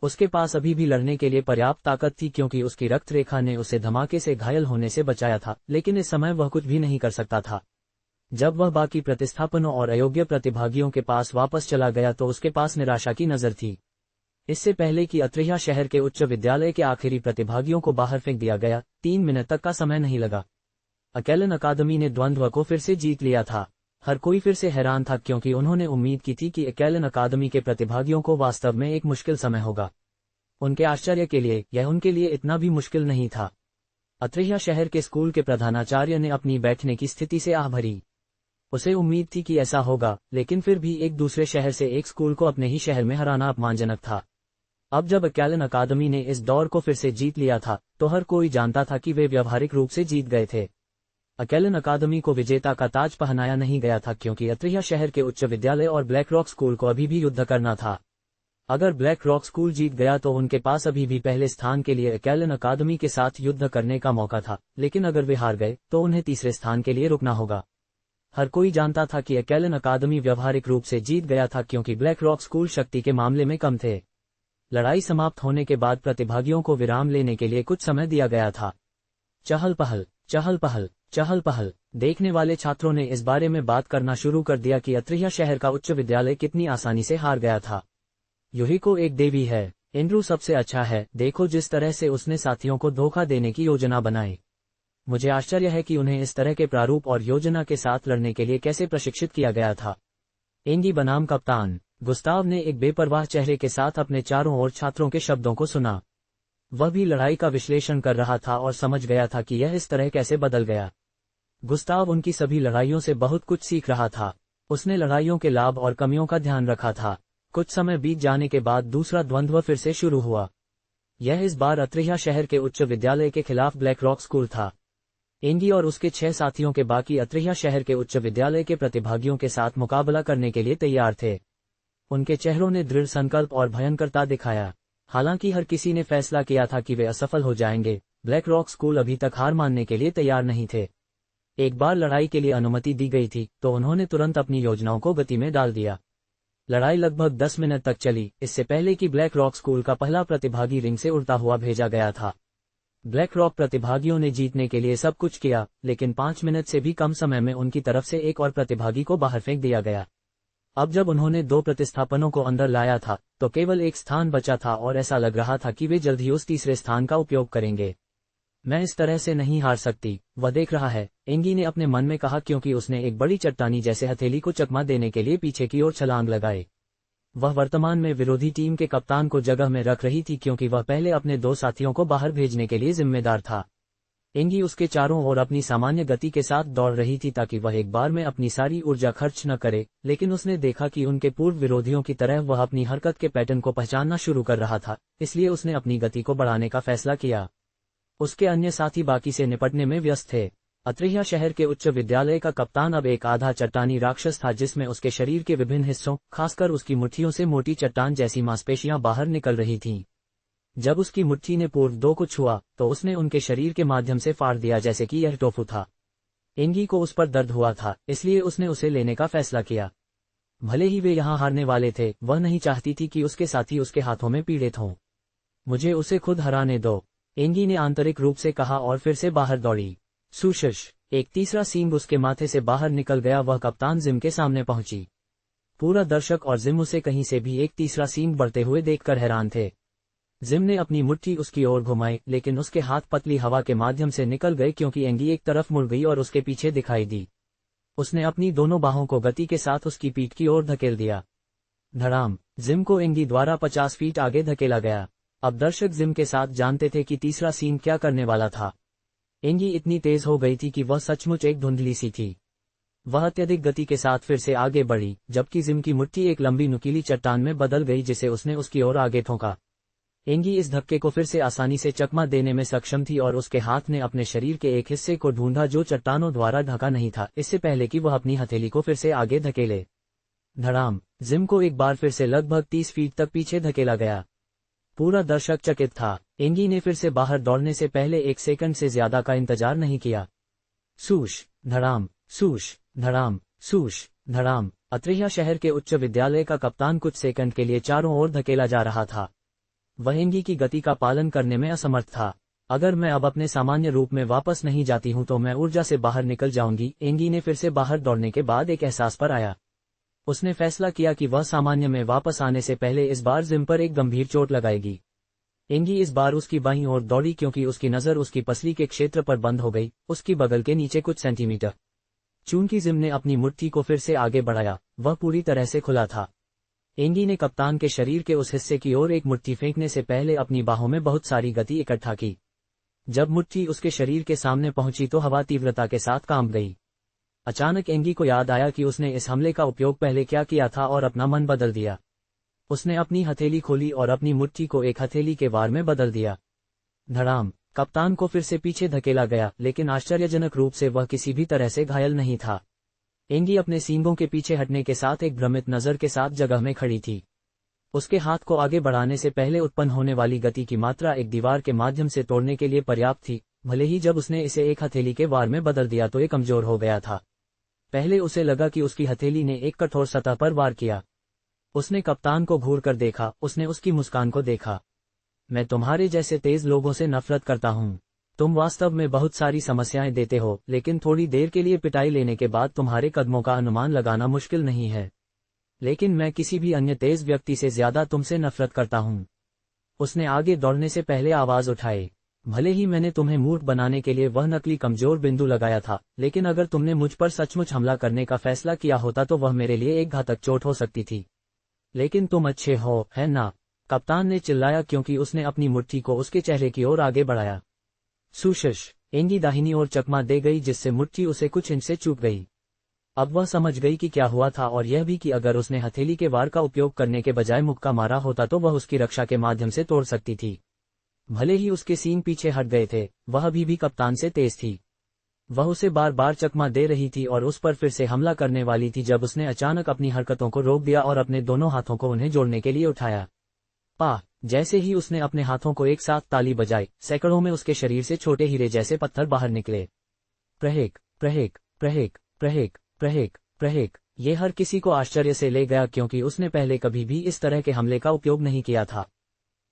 उसके पास अभी भी लड़ने के लिए पर्याप्त ताकत थी क्योंकि उसकी रक्त रेखा ने उसे धमाके से घायल होने से बचाया था, लेकिन इस समय वह कुछ भी नहीं कर सकता था। जब वह बाकी प्रतिस्थापनों और अयोग्य प्रतिभागियों के पास वापस चला गया तो उसके पास निराशा की नजर थी। इससे पहले कि अत्रेया शहर के उच्च विद्यालय के आखिरी प्रतिभागियों को बाहर फेंक दिया गया, 3 मिनट तक का समय नहीं लगा। अकेलन अकादमी ने द्वंद्व को फिर से जीत लिया था। हर कोई फिर से हैरान था क्योंकि उन्होंने उम्मीद की थी कि अकेलन अकादमी के प्रतिभागियों को वास्तव में एक मुश्किल समय होगा। उनके आश्चर्य के लिए यह उनके लिए इतना भी मुश्किल नहीं था। अत्रेया शहर के स्कूल के प्रधानाचार्य ने अपनी बैठने की स्थिति से आह भरी। उसे उम्मीद थी कि ऐसा होगा, लेकिन फिर भी एक दूसरे शहर से एक स्कूल को अपने ही शहर में हराना अपमानजनक था। अब जब अकेलन अकादमी ने इस दौर को फिर से जीत लिया था, तो हर कोई जानता था कि वे व्यावहारिक रूप से जीत गए थे। अकेलन अकादमी को विजेता का ताज पहनाया नहीं गया था क्योंकि अत्रेया शहर के उच्च विद्यालय और ब्लैक रॉक स्कूल को अभी भी युद्ध करना था। अगर ब्लैक रॉक स्कूल जीत गया तो उनके पास अभी भी पहले स्थान के लिए अकेलन अकादमी के साथ युद्ध करने का मौका था, लेकिन अगर वे हार गए तो उन्हें तीसरे स्थान के लिए रुकना होगा। हर कोई जानता था कि अकेलन अकादमी व्यावहारिक रूप से जीत गया था क्योंकि ब्लैक रॉक स्कूल शक्ति के मामले में कम थे। लड़ाई समाप्त होने के बाद प्रतिभागियों को विराम लेने के लिए कुछ समय दिया गया था। चहल पहल, चहल पहल, चहल पहल। देखने वाले छात्रों ने इस बारे में बात करना शुरू कर दिया कि अत्रेया शहर का उच्च विद्यालय कितनी आसानी से हार गया था। यूहिको एक देवी है, एंड्रू सबसे अच्छा है, देखो जिस तरह से उसने साथियों को धोखा देने की योजना बनाई। मुझे आश्चर्य है कि उन्हें इस तरह के प्रारूप और योजना के साथ लड़ने के लिए कैसे प्रशिक्षित किया गया था। एंगी बनाम कप्तान। गुस्ताव ने एक बेपरवाह चेहरे के साथ अपने चारों ओर छात्रों के शब्दों को सुना। वह भी लड़ाई का विश्लेषण कर रहा था और समझ गया था कि यह इस तरह कैसे बदल गया। गुस्ताव उनकी सभी लड़ाइयों से बहुत कुछ सीख रहा था। उसने लड़ाइयों के लाभ और कमियों का ध्यान रखा था। कुछ समय बीत जाने के बाद दूसरा द्वंद्व फिर से शुरू हुआ। यह इस बार अत्रेया शहर के उच्च विद्यालय के खिलाफ ब्लैक रॉक स्कूल था। एंगी और उसके 6 साथियों के बाकी अत्रेया शहर के उच्च विद्यालय के प्रतिभागियों के साथ मुकाबला करने के लिए तैयार थे। उनके चेहरों ने दृढ़ संकल्प और भयंकरता दिखाया। हालांकि हर किसी ने फैसला किया था कि वे असफल हो जाएंगे, ब्लैक रॉक स्कूल अभी तक हार मानने के लिए तैयार नहीं थे। एक बार लड़ाई के लिए अनुमति दी गई थी तो उन्होंने तुरंत अपनी योजनाओं को गति में डाल दिया। लड़ाई लगभग 10 मिनट तक चली, इससे पहले कि ब्लैक रॉक स्कूल का पहला प्रतिभागी रिंग से उड़ता हुआ भेजा गया था। ब्लैक रॉक प्रतिभागियों ने जीतने के लिए सब कुछ किया, लेकिन 5 मिनट से भी कम समय में उनकी तरफ से एक और प्रतिभागी को बाहर फेंक दिया गया। अब जब उन्होंने 2 प्रतिस्थापनों को अंदर लाया था तो केवल एक स्थान बचा था और ऐसा लग रहा था कि वे जल्द ही उस तीसरे स्थान का उपयोग करेंगे। मैं इस तरह से नहीं हार सकती, वह देख रहा है, एंगी ने अपने मन में कहा, क्योंकि उसने एक बड़ी चट्टानी जैसे हथेली को चकमा देने के लिए पीछे की ओर छलांग लगाए। वह वर्तमान में विरोधी टीम के कप्तान को जगह में रख रही थी क्योंकि वह पहले अपने 2 साथियों को बाहर भेजने के लिए जिम्मेदार था। एंगी उसके चारों ओर अपनी सामान्य गति के साथ दौड़ रही थी ताकि वह एक बार में अपनी सारी ऊर्जा खर्च न करे, लेकिन उसने देखा कि उनके पूर्व विरोधियों की तरह वह अपनी हरकत के पैटर्न को पहचानना शुरू कर रहा था, इसलिए उसने अपनी गति को बढ़ाने का फैसला किया। उसके अन्य साथी बाकी से निपटने में व्यस्त थे। अत्रेया शहर के उच्च विद्यालय का कप्तान अब एक आधा चट्टानी राक्षस था जिसमें उसके शरीर के विभिन्न हिस्सों, खासकर उसकी मुट्ठियों से मोटी चट्टान जैसी मांसपेशियां बाहर निकल रही थीं। जब उसकी मुट्ठी ने पूर्व 2 को छुआ तो उसने उनके शरीर के माध्यम से फाड़ दिया जैसे कि यह टोफू था। एंगी को उस पर दर्द हुआ था, इसलिए उसने उसे लेने का फैसला किया। भले ही वे यहाँ हारने वाले थे, वह नहीं चाहती थी कि उसके साथी उसके हाथों में पीड़ित हों। मुझे उसे खुद हराने दो, एंगी ने आंतरिक रूप से कहा और फिर से बाहर दौड़ी। सुशश, एक तीसरा सींग उसके माथे से बाहर निकल गया। वह कप्तान जिम के सामने पहुंची। पूरा दर्शक और जिम उसे कहीं से भी एक तीसरा सींग बढ़ते हुए देखकर हैरान थे। जिम ने अपनी मुट्ठी उसकी ओर घुमाई, लेकिन उसके हाथ पतली हवा के माध्यम से निकल गए क्योंकि एंगी एक तरफ मुड़ गई और उसके पीछे दिखाई दी। उसने अपनी दोनों बाहों को गति के साथ उसकी पीठ की ओर धकेल दिया। धड़ाम, जिम को एंगी द्वारा 50 फीट आगे धकेला गया। अब दर्शक जिम के साथ जानते थे कि तीसरा सीन क्या करने वाला था। एंगी इतनी तेज हो गई थी कि वह सचमुच एक धुंधली सी थी। वह अत्यधिक गति के साथ फिर से आगे बढ़ी, जबकि जिम की मुट्ठी एक लंबी नुकीली चट्टान में बदल गई जिसे उसने उसकी ओर आगे ठोका। एंगी इस धक्के को फिर से आसानी से चकमा देने में सक्षम थी और उसके हाथ ने अपने शरीर के एक हिस्से को ढूंढा जो चट्टानों द्वारा ढका नहीं था, इससे पहले कि वह अपनी हथेली को फिर से आगे धकेले। धड़ाम, जिम को एक बार फिर से लगभग 30 फीट तक पीछे धकेला गया। पूरा दर्शक चकित था। एंगी ने फिर से बाहर दौड़ने से पहले 1 सेकंड से ज्यादा का इंतजार नहीं किया। सूश, धड़ाम, सूश, धड़ाम, सूश, धड़ाम। अत्रेया शहर के उच्च विद्यालय का कप्तान कुछ सेकंड के लिए चारों ओर धकेला जा रहा था। वह एंगी की गति का पालन करने में असमर्थ था। अगर मैं अब अपने सामान्य रूप में वापस नहीं जाती हूं तो मैं ऊर्जा से बाहर निकल जाऊंगी। एंगी ने फिर से बाहर दौड़ने के बाद एक एहसास पर आया। उसने फैसला किया कि वह सामान्य में वापस आने से पहले इस बार जिम पर एक गंभीर चोट लगाएगी। एंगी इस बार उसकी बाईं ओर दौड़ी क्योंकि उसकी नजर उसकी पसली के क्षेत्र पर बंद हो गई, उसकी बगल के नीचे कुछ सेंटीमीटर। चूंकि जिम ने अपनी मुट्ठी को फिर से आगे बढ़ाया, वह पूरी तरह से खुला था। एंगी ने कप्तान के शरीर के उस हिस्से की ओर एक मुट्ठी फेंकने से पहले अपनी बाहों में बहुत सारी गति इकट्ठा की। जब मुट्ठी उसके शरीर के सामने पहुंची तो हवा तीव्रता के साथ कांप गई। अचानक एंगी को याद आया कि उसने इस हमले का उपयोग पहले क्या किया था और अपना मन बदल दिया। उसने अपनी हथेली खोली और अपनी मुट्ठी को एक हथेली के वार में बदल दिया। धड़ाम, कप्तान को फिर से पीछे धकेला गया, लेकिन आश्चर्यजनक रूप से वह किसी भी तरह से घायल नहीं था। एंगी अपने सींगों के पीछे हटने के साथ एक भ्रमित नजर के साथ जगह में खड़ी थी। उसके हाथ को आगे बढ़ाने से पहले उत्पन्न होने वाली गति की मात्रा एक दीवार के माध्यम से तोड़ने के लिए पर्याप्त थी। भले ही जब उसने इसे एक हथेली के वार में बदल दिया तो ये कमजोर हो गया था। पहले उसे लगा कि उसकी हथेली ने एक कठोर सतह पर वार किया। उसने कप्तान को घूर कर देखा, उसने उसकी मुस्कान को देखा। मैं तुम्हारे जैसे तेज लोगों से नफरत करता हूँ। तुम वास्तव में बहुत सारी समस्याएं देते हो, लेकिन थोड़ी देर के लिए पिटाई लेने के बाद तुम्हारे कदमों का अनुमान लगाना मुश्किल नहीं है। लेकिन मैं किसी भी अन्य तेज व्यक्ति से ज्यादा तुमसे नफरत करता हूँ। उसने आगे दौड़ने से पहले आवाज उठाई। भले ही मैंने तुम्हें मूर्ख बनाने के लिए वह नकली कमजोर बिंदु लगाया था, लेकिन अगर तुमने मुझ पर सचमुच हमला करने का फैसला किया होता तो वह मेरे लिए एक घातक चोट हो सकती थी। लेकिन तुम अच्छे हो, है ना? कप्तान ने चिल्लाया क्योंकि उसने अपनी मुट्ठी को उसके चेहरे की ओर आगे बढ़ाया। सुशश, एंगी दाहिनी ओर चकमा दे गई जिससे मुट्ठी उसे कुछ इंच से चूक गई। अब वह समझ गई कि क्या हुआ था और यह भी कि अगर उसने हथेली के वार का उपयोग करने के बजाय मुक्का मारा होता तो वह उसकी रक्षा के माध्यम से तोड़ सकती थी। भले ही उसके सींग पीछे हट गए थे, वह अभी भी कप्तान से तेज थी। वह उसे बार बार चकमा दे रही थी और उस पर फिर से हमला करने वाली थी जब उसने अचानक अपनी हरकतों को रोक दिया और अपने दोनों हाथों को उन्हें जोड़ने के लिए उठाया। पा जैसे ही उसने अपने हाथों को एक साथ ताली बजाई, सैकड़ों में उसके शरीर से छोटे हीरे जैसे पत्थर बाहर निकले। प्रहेक प्रहेक प्रहेक प्रहेक प्रहेक प्रहेक। ये हर किसी को आश्चर्य से ले गया क्योंकि उसने पहले कभी भी इस तरह के हमले का उपयोग नहीं किया था।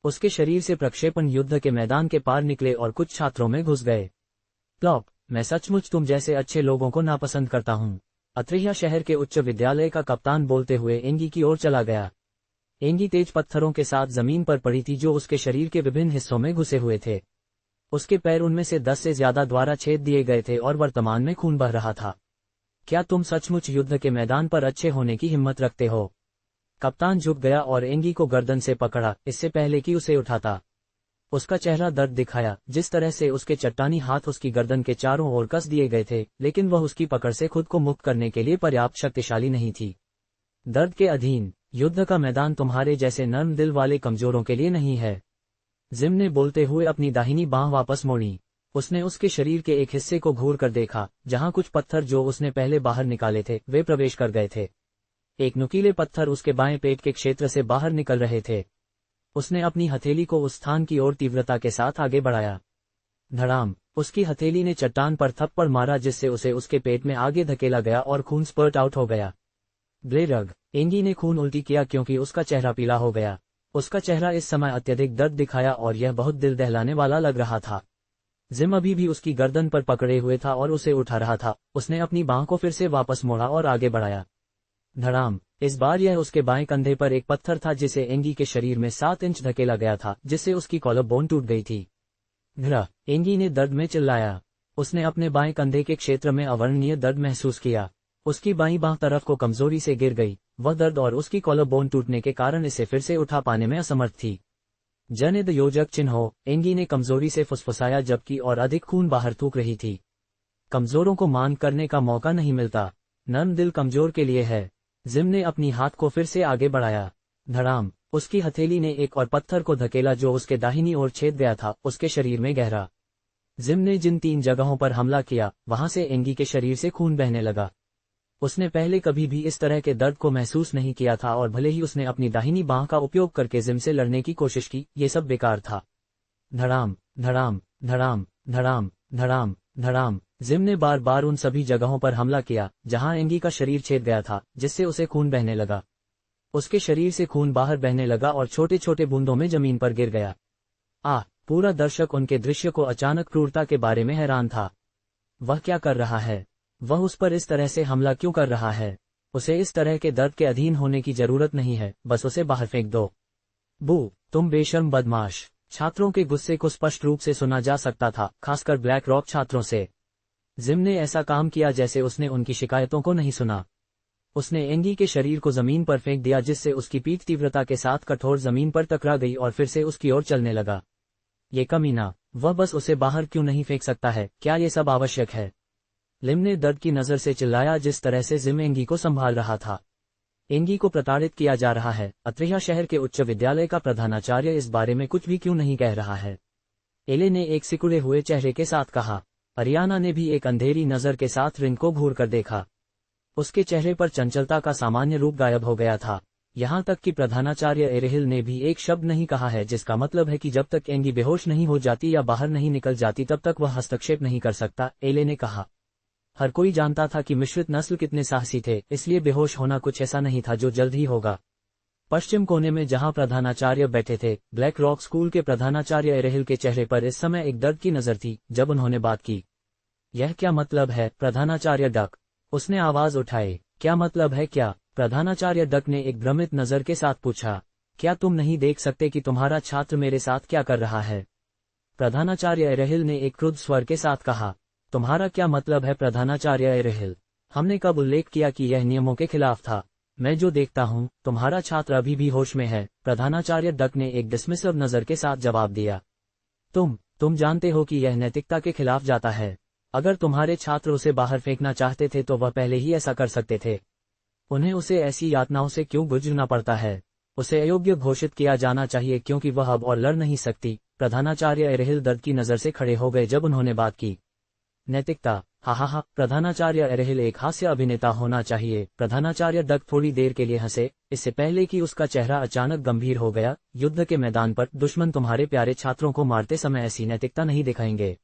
उसके शरीर से प्रक्षेपण युद्ध के मैदान के पार निकले और कुछ छात्रों में घुस गए। प्लॉप, मैं सचमुच तुम जैसे अच्छे लोगों को नापसंद करता हूँ। अत्रेया शहर के उच्च विद्यालय का कप्तान बोलते हुए एंगी की ओर चला गया। एंगी तेज पत्थरों के साथ जमीन पर पड़ी थी जो उसके शरीर के विभिन्न हिस्सों में घुसे हुए थे। उसके पैर उनमें से 10 से ज्यादा द्वारा छेद दिए गए थे और वर्तमान में खून बह रहा था। क्या तुम सचमुच युद्ध के मैदान पर अच्छे होने की हिम्मत रखते हो? कप्तान झुक गया और एंगी को गर्दन से पकड़ा, इससे पहले कि उसे उठाता। उसका चेहरा दर्द दिखाया, जिस तरह से उसके चट्टानी हाथ उसकी गर्दन के चारों ओर कस दिए गए थे, लेकिन वह उसकी पकड़ से खुद को मुक्त करने के लिए पर्याप्त शक्तिशाली नहीं थी। दर्द के अधीन, युद्ध का मैदान तुम्हारे जैसे नर्म दिल वाले कमजोरों के लिए नहीं है। जिम ने बोलते हुए अपनी दाहिनी बांह वापस मोड़ी। उसने उसके शरीर के एक हिस्से को घूर कर देखा, जहां कुछ पत्थर जो उसने पहले बाहर निकाले थे, वे प्रवेश कर गए थे। एक नुकीले पत्थर उसके बाएं पेट के क्षेत्र से बाहर निकल रहे थे। उसने अपनी हथेली को उस स्थान की ओर तीव्रता के साथ आगे बढ़ाया। धड़ाम, उसकी हथेली ने चट्टान पर थप्पड़ मारा जिससे उसे उसके पेट में आगे धकेला गया और खून स्पर्ट आउट हो गया। ब्लेरग, एंगी ने खून उल्टी किया क्योंकि उसका चेहरा पीला हो गया। उसका चेहरा इस समय अत्यधिक दर्द दिखाया और यह बहुत दिल दहलाने वाला लग रहा था। जिम अभी भी उसकी गर्दन पर पकड़े हुए था और उसे उठा रहा था। उसने अपनी बांह को फिर से वापस मोड़ा और आगे बढ़ाया। धड़ाम, इस बार यह उसके बाएं कंधे पर एक पत्थर था जिसे एंगी के शरीर में 7 इंच धकेला गया था, जिससे उसकी कॉलर बोन टूट गई थी। घृ, एंगी ने दर्द में चिल्लाया। उसने अपने बाएं कंधे के क्षेत्र में अवर्णनीय दर्द महसूस किया। उसकी बाईं बांह तरफ को कमजोरी से गिर गई। वह दर्द और उसकी कॉलर बोन टूटने के कारण इसे फिर से उठा पाने में असमर्थ थी। जनिद योजक चिन्हों, एंगी ने कमजोरी से फुसफुसाया जबकि और अधिक खून बाहर थूक रही थी। कमजोरों को मान करने का मौका नहीं मिलता। नर्म दिल कमजोर के लिए है। जिम ने अपनी हाथ को फिर से आगे बढ़ाया। धड़ाम, उसकी हथेली ने एक और पत्थर को धकेला जो उसके दाहिनी ओर छेद गया था, उसके शरीर में गहरा। जिम ने जिन 3 जगहों पर हमला किया, वहां से एंगी के शरीर से खून बहने लगा। उसने पहले कभी भी इस तरह के दर्द को महसूस नहीं किया था और भले ही उसने अपनी दाहिनी बांह का उपयोग करके जिम से लड़ने की कोशिश की, ये सब बेकार था। धड़ाम धड़ाम धड़ाम धड़ाम धड़ाम धड़ाम। जिम ने बार बार उन सभी जगहों पर हमला किया जहां एंगी का शरीर छेद गया था, जिससे उसे खून बहने लगा। उसके शरीर से खून बाहर बहने लगा और छोटे छोटे बूंदों में जमीन पर गिर गया। पूरा दर्शक उनके दृश्य को अचानक क्रूरता के बारे में हैरान था। वह क्या कर रहा है? वह उस पर इस तरह से हमला क्यों कर रहा है? उसे इस तरह के दर्द के अधीन होने की जरूरत नहीं है, बस उसे बाहर फेंक दो। बू, तुम बेशर्म बदमाश। छात्रों के गुस्से को स्पष्ट रूप से सुना जा सकता था, खासकर ब्लैक रॉक छात्रों से। जिम ने ऐसा काम किया जैसे उसने उनकी शिकायतों को नहीं सुना। उसने एंगी के शरीर को जमीन पर फेंक दिया जिससे उसकी पीठ तीव्रता के साथ कठोर जमीन पर टकरा गई और फिर से उसकी ओर चलने लगा। ये कमीना, वह बस उसे बाहर क्यों नहीं फेंक सकता है? क्या ये सब आवश्यक है? लिम ने दर्द की नजर से चिल्लाया जिस तरह से जिम एंगी को संभाल रहा था। एंगी को प्रताड़ित किया जा रहा है। अत्रेया शहर के उच्च विद्यालय का प्रधानाचार्य इस बारे में कुछ भी क्यों नहीं कह रहा है? एले ने एक सिकुड़े हुए चेहरे के साथ कहा। अरियाना ने भी एक अंधेरी नजर के साथ रिंग को घूर कर देखा। उसके चेहरे पर चंचलता का सामान्य रूप गायब हो गया था। यहां तक कि प्रधानाचार्य एरेहिल ने भी एक शब्द नहीं कहा है, जिसका मतलब है कि जब तक एंगी बेहोश नहीं हो जाती या बाहर नहीं निकल जाती तब तक वह हस्तक्षेप नहीं कर सकता, एले ने कहा। हर कोई जानता था कि मिश्रित नस्ल कितने साहसी थे, इसलिए बेहोश होना कुछ ऐसा नहीं था जो जल्द ही होगा। पश्चिम कोने में जहां प्रधानाचार्य बैठे थे, ब्लैक रॉक स्कूल के प्रधानाचार्य एरेहिल के चेहरे पर इस समय एक दर्द की नजर थी जब उन्होंने बात की। यह क्या मतलब है? प्रधानाचार्य डक, उसने आवाज उठाई। क्या मतलब है क्या? प्रधानाचार्य डक ने एक भ्रमित नजर के साथ पूछा। क्या तुम नहीं देख सकते कि तुम्हारा छात्र मेरे साथ क्या कर रहा है? प्रधानाचार्य एरेहिल ने एक क्रुद्ध स्वर के साथ कहा। तुम्हारा क्या मतलब है प्रधानाचार्य एरेहिल? हमने कब उल्लेख किया कि यह नियमों के खिलाफ था? मैं जो देखता हूँ, तुम्हारा छात्र अभी भी होश में है, प्रधानाचार्य डक ने एक डिसमिसिव नजर के साथ जवाब दिया। तुम जानते हो कि यह नैतिकता के खिलाफ जाता है। अगर तुम्हारे छात्र उसे बाहर फेंकना चाहते थे तो वह पहले ही ऐसा कर सकते थे। उन्हें उसे ऐसी यातनाओं से क्यों गुजरना पड़ता है? उसे अयोग्य घोषित किया जाना चाहिए क्योंकि वह अब और लड़ नहीं सकती। प्रधानाचार्य एरेहिल दर्द की नजर से खड़े हो गए जब उन्होंने बात की। नैतिकता, हा, प्रधानाचार्य एरेहिल एक हास्य अभिनेता होना चाहिए। प्रधानाचार्य डक थोड़ी देर के लिए हंसे, इससे पहले कि उसका चेहरा अचानक गंभीर हो गया। युद्ध के मैदान पर दुश्मन तुम्हारे प्यारे छात्रों को मारते समय ऐसी नैतिकता नहीं दिखाएंगे।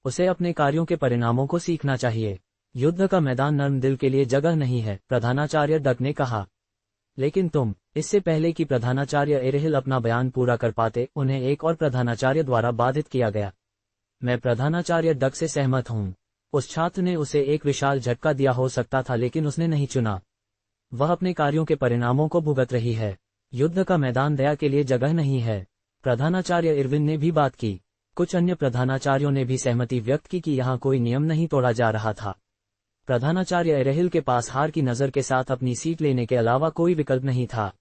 उसे अपने कार्यों के परिणामों को सीखना चाहिए। युद्ध का मैदान नर्म दिल के लिए जगह नहीं है, प्रधानाचार्य डक ने कहा। लेकिन तुम, इससे पहले कि प्रधानाचार्य एरेहिल अपना बयान पूरा कर पाते, उन्हें एक और प्रधानाचार्य द्वारा बाधित किया गया। मैं प्रधानाचार्य डक से सहमत हूँ। उस छात्र ने उसे एक विशाल झटका दिया हो सकता था, लेकिन उसने नहीं चुना। वह अपने कार्यों के परिणामों को भुगत रही है। युद्ध का मैदान दया के लिए जगह नहीं है। प्रधानाचार्य इरविन ने भी बात की। कुछ अन्य प्रधानाचार्यों ने भी सहमति व्यक्त की कि यहाँ कोई नियम नहीं तोड़ा जा रहा था। प्रधानाचार्य एरेहिल के पास हार की नज़र के साथ अपनी सीट लेने के अलावा कोई विकल्प नहीं था।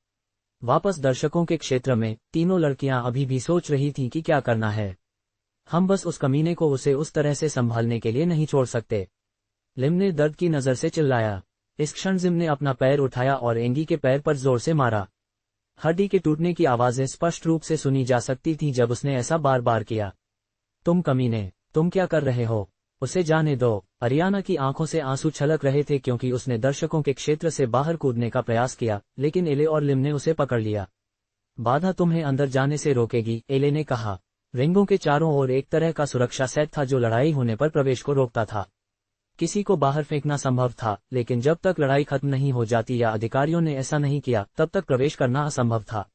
वापस दर्शकों के क्षेत्र में तीनों लड़कियां अभी भी सोच रही थीं कि क्या करना है। हम बस उस कमीने को उसे उस तरह से संभालने के लिए नहीं छोड़ सकते। लिम ने दर्द की नज़र से चिल्लाया। इस क्षण जिम ने अपना पैर उठाया और एंगी के पैर पर जोर से मारा। हड्डी के टूटने की आवाज़ें स्पष्ट रूप से सुनी जा सकती थीं जब उसने ऐसा बार बार किया। तुम कमीने, तुम क्या कर रहे हो? उसे जाने दो। अरियाना की आंखों से आंसू छलक रहे थे क्योंकि उसने दर्शकों के क्षेत्र से बाहर कूदने का प्रयास किया, लेकिन एले और लिम ने उसे पकड़ लिया। बाधा तुम्हें अंदर जाने से रोकेगी, एले ने कहा। रिंगों के चारों ओर एक तरह का सुरक्षा सेट था जो लड़ाई होने पर प्रवेश को रोकता था। किसी को बाहर फेंकना संभव था, लेकिन जब तक लड़ाई खत्म नहीं हो जाती या अधिकारियों ने ऐसा नहीं किया, तब तक प्रवेश करना असंभव था।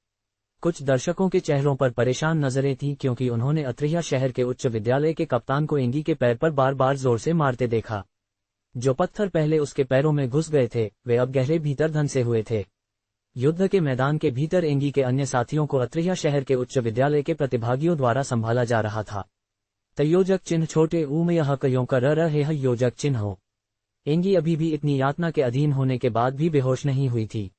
कुछ दर्शकों के चेहरों पर परेशान नजरें थीं क्योंकि उन्होंने अत्रिया शहर के उच्च विद्यालय के कप्तान को एंगी के पैर पर बार बार जोर से मारते देखा। जो पत्थर पहले उसके पैरों में घुस गए थे, वे अब गहरे भीतर धंसे हुए थे। युद्ध के मैदान के भीतर एंगी के अन्य साथियों को अत्रिया शहर के उच्च विद्यालय के प्रतिभागियों द्वारा संभाला जा रहा था। तयोजक चिन्ह छोटे ऊ में यह कयों का रहे योजक चिन्ह हो। एंगी अभी भी इतनी यातना के अधीन होने के बाद भी बेहोश नहीं हुई थी।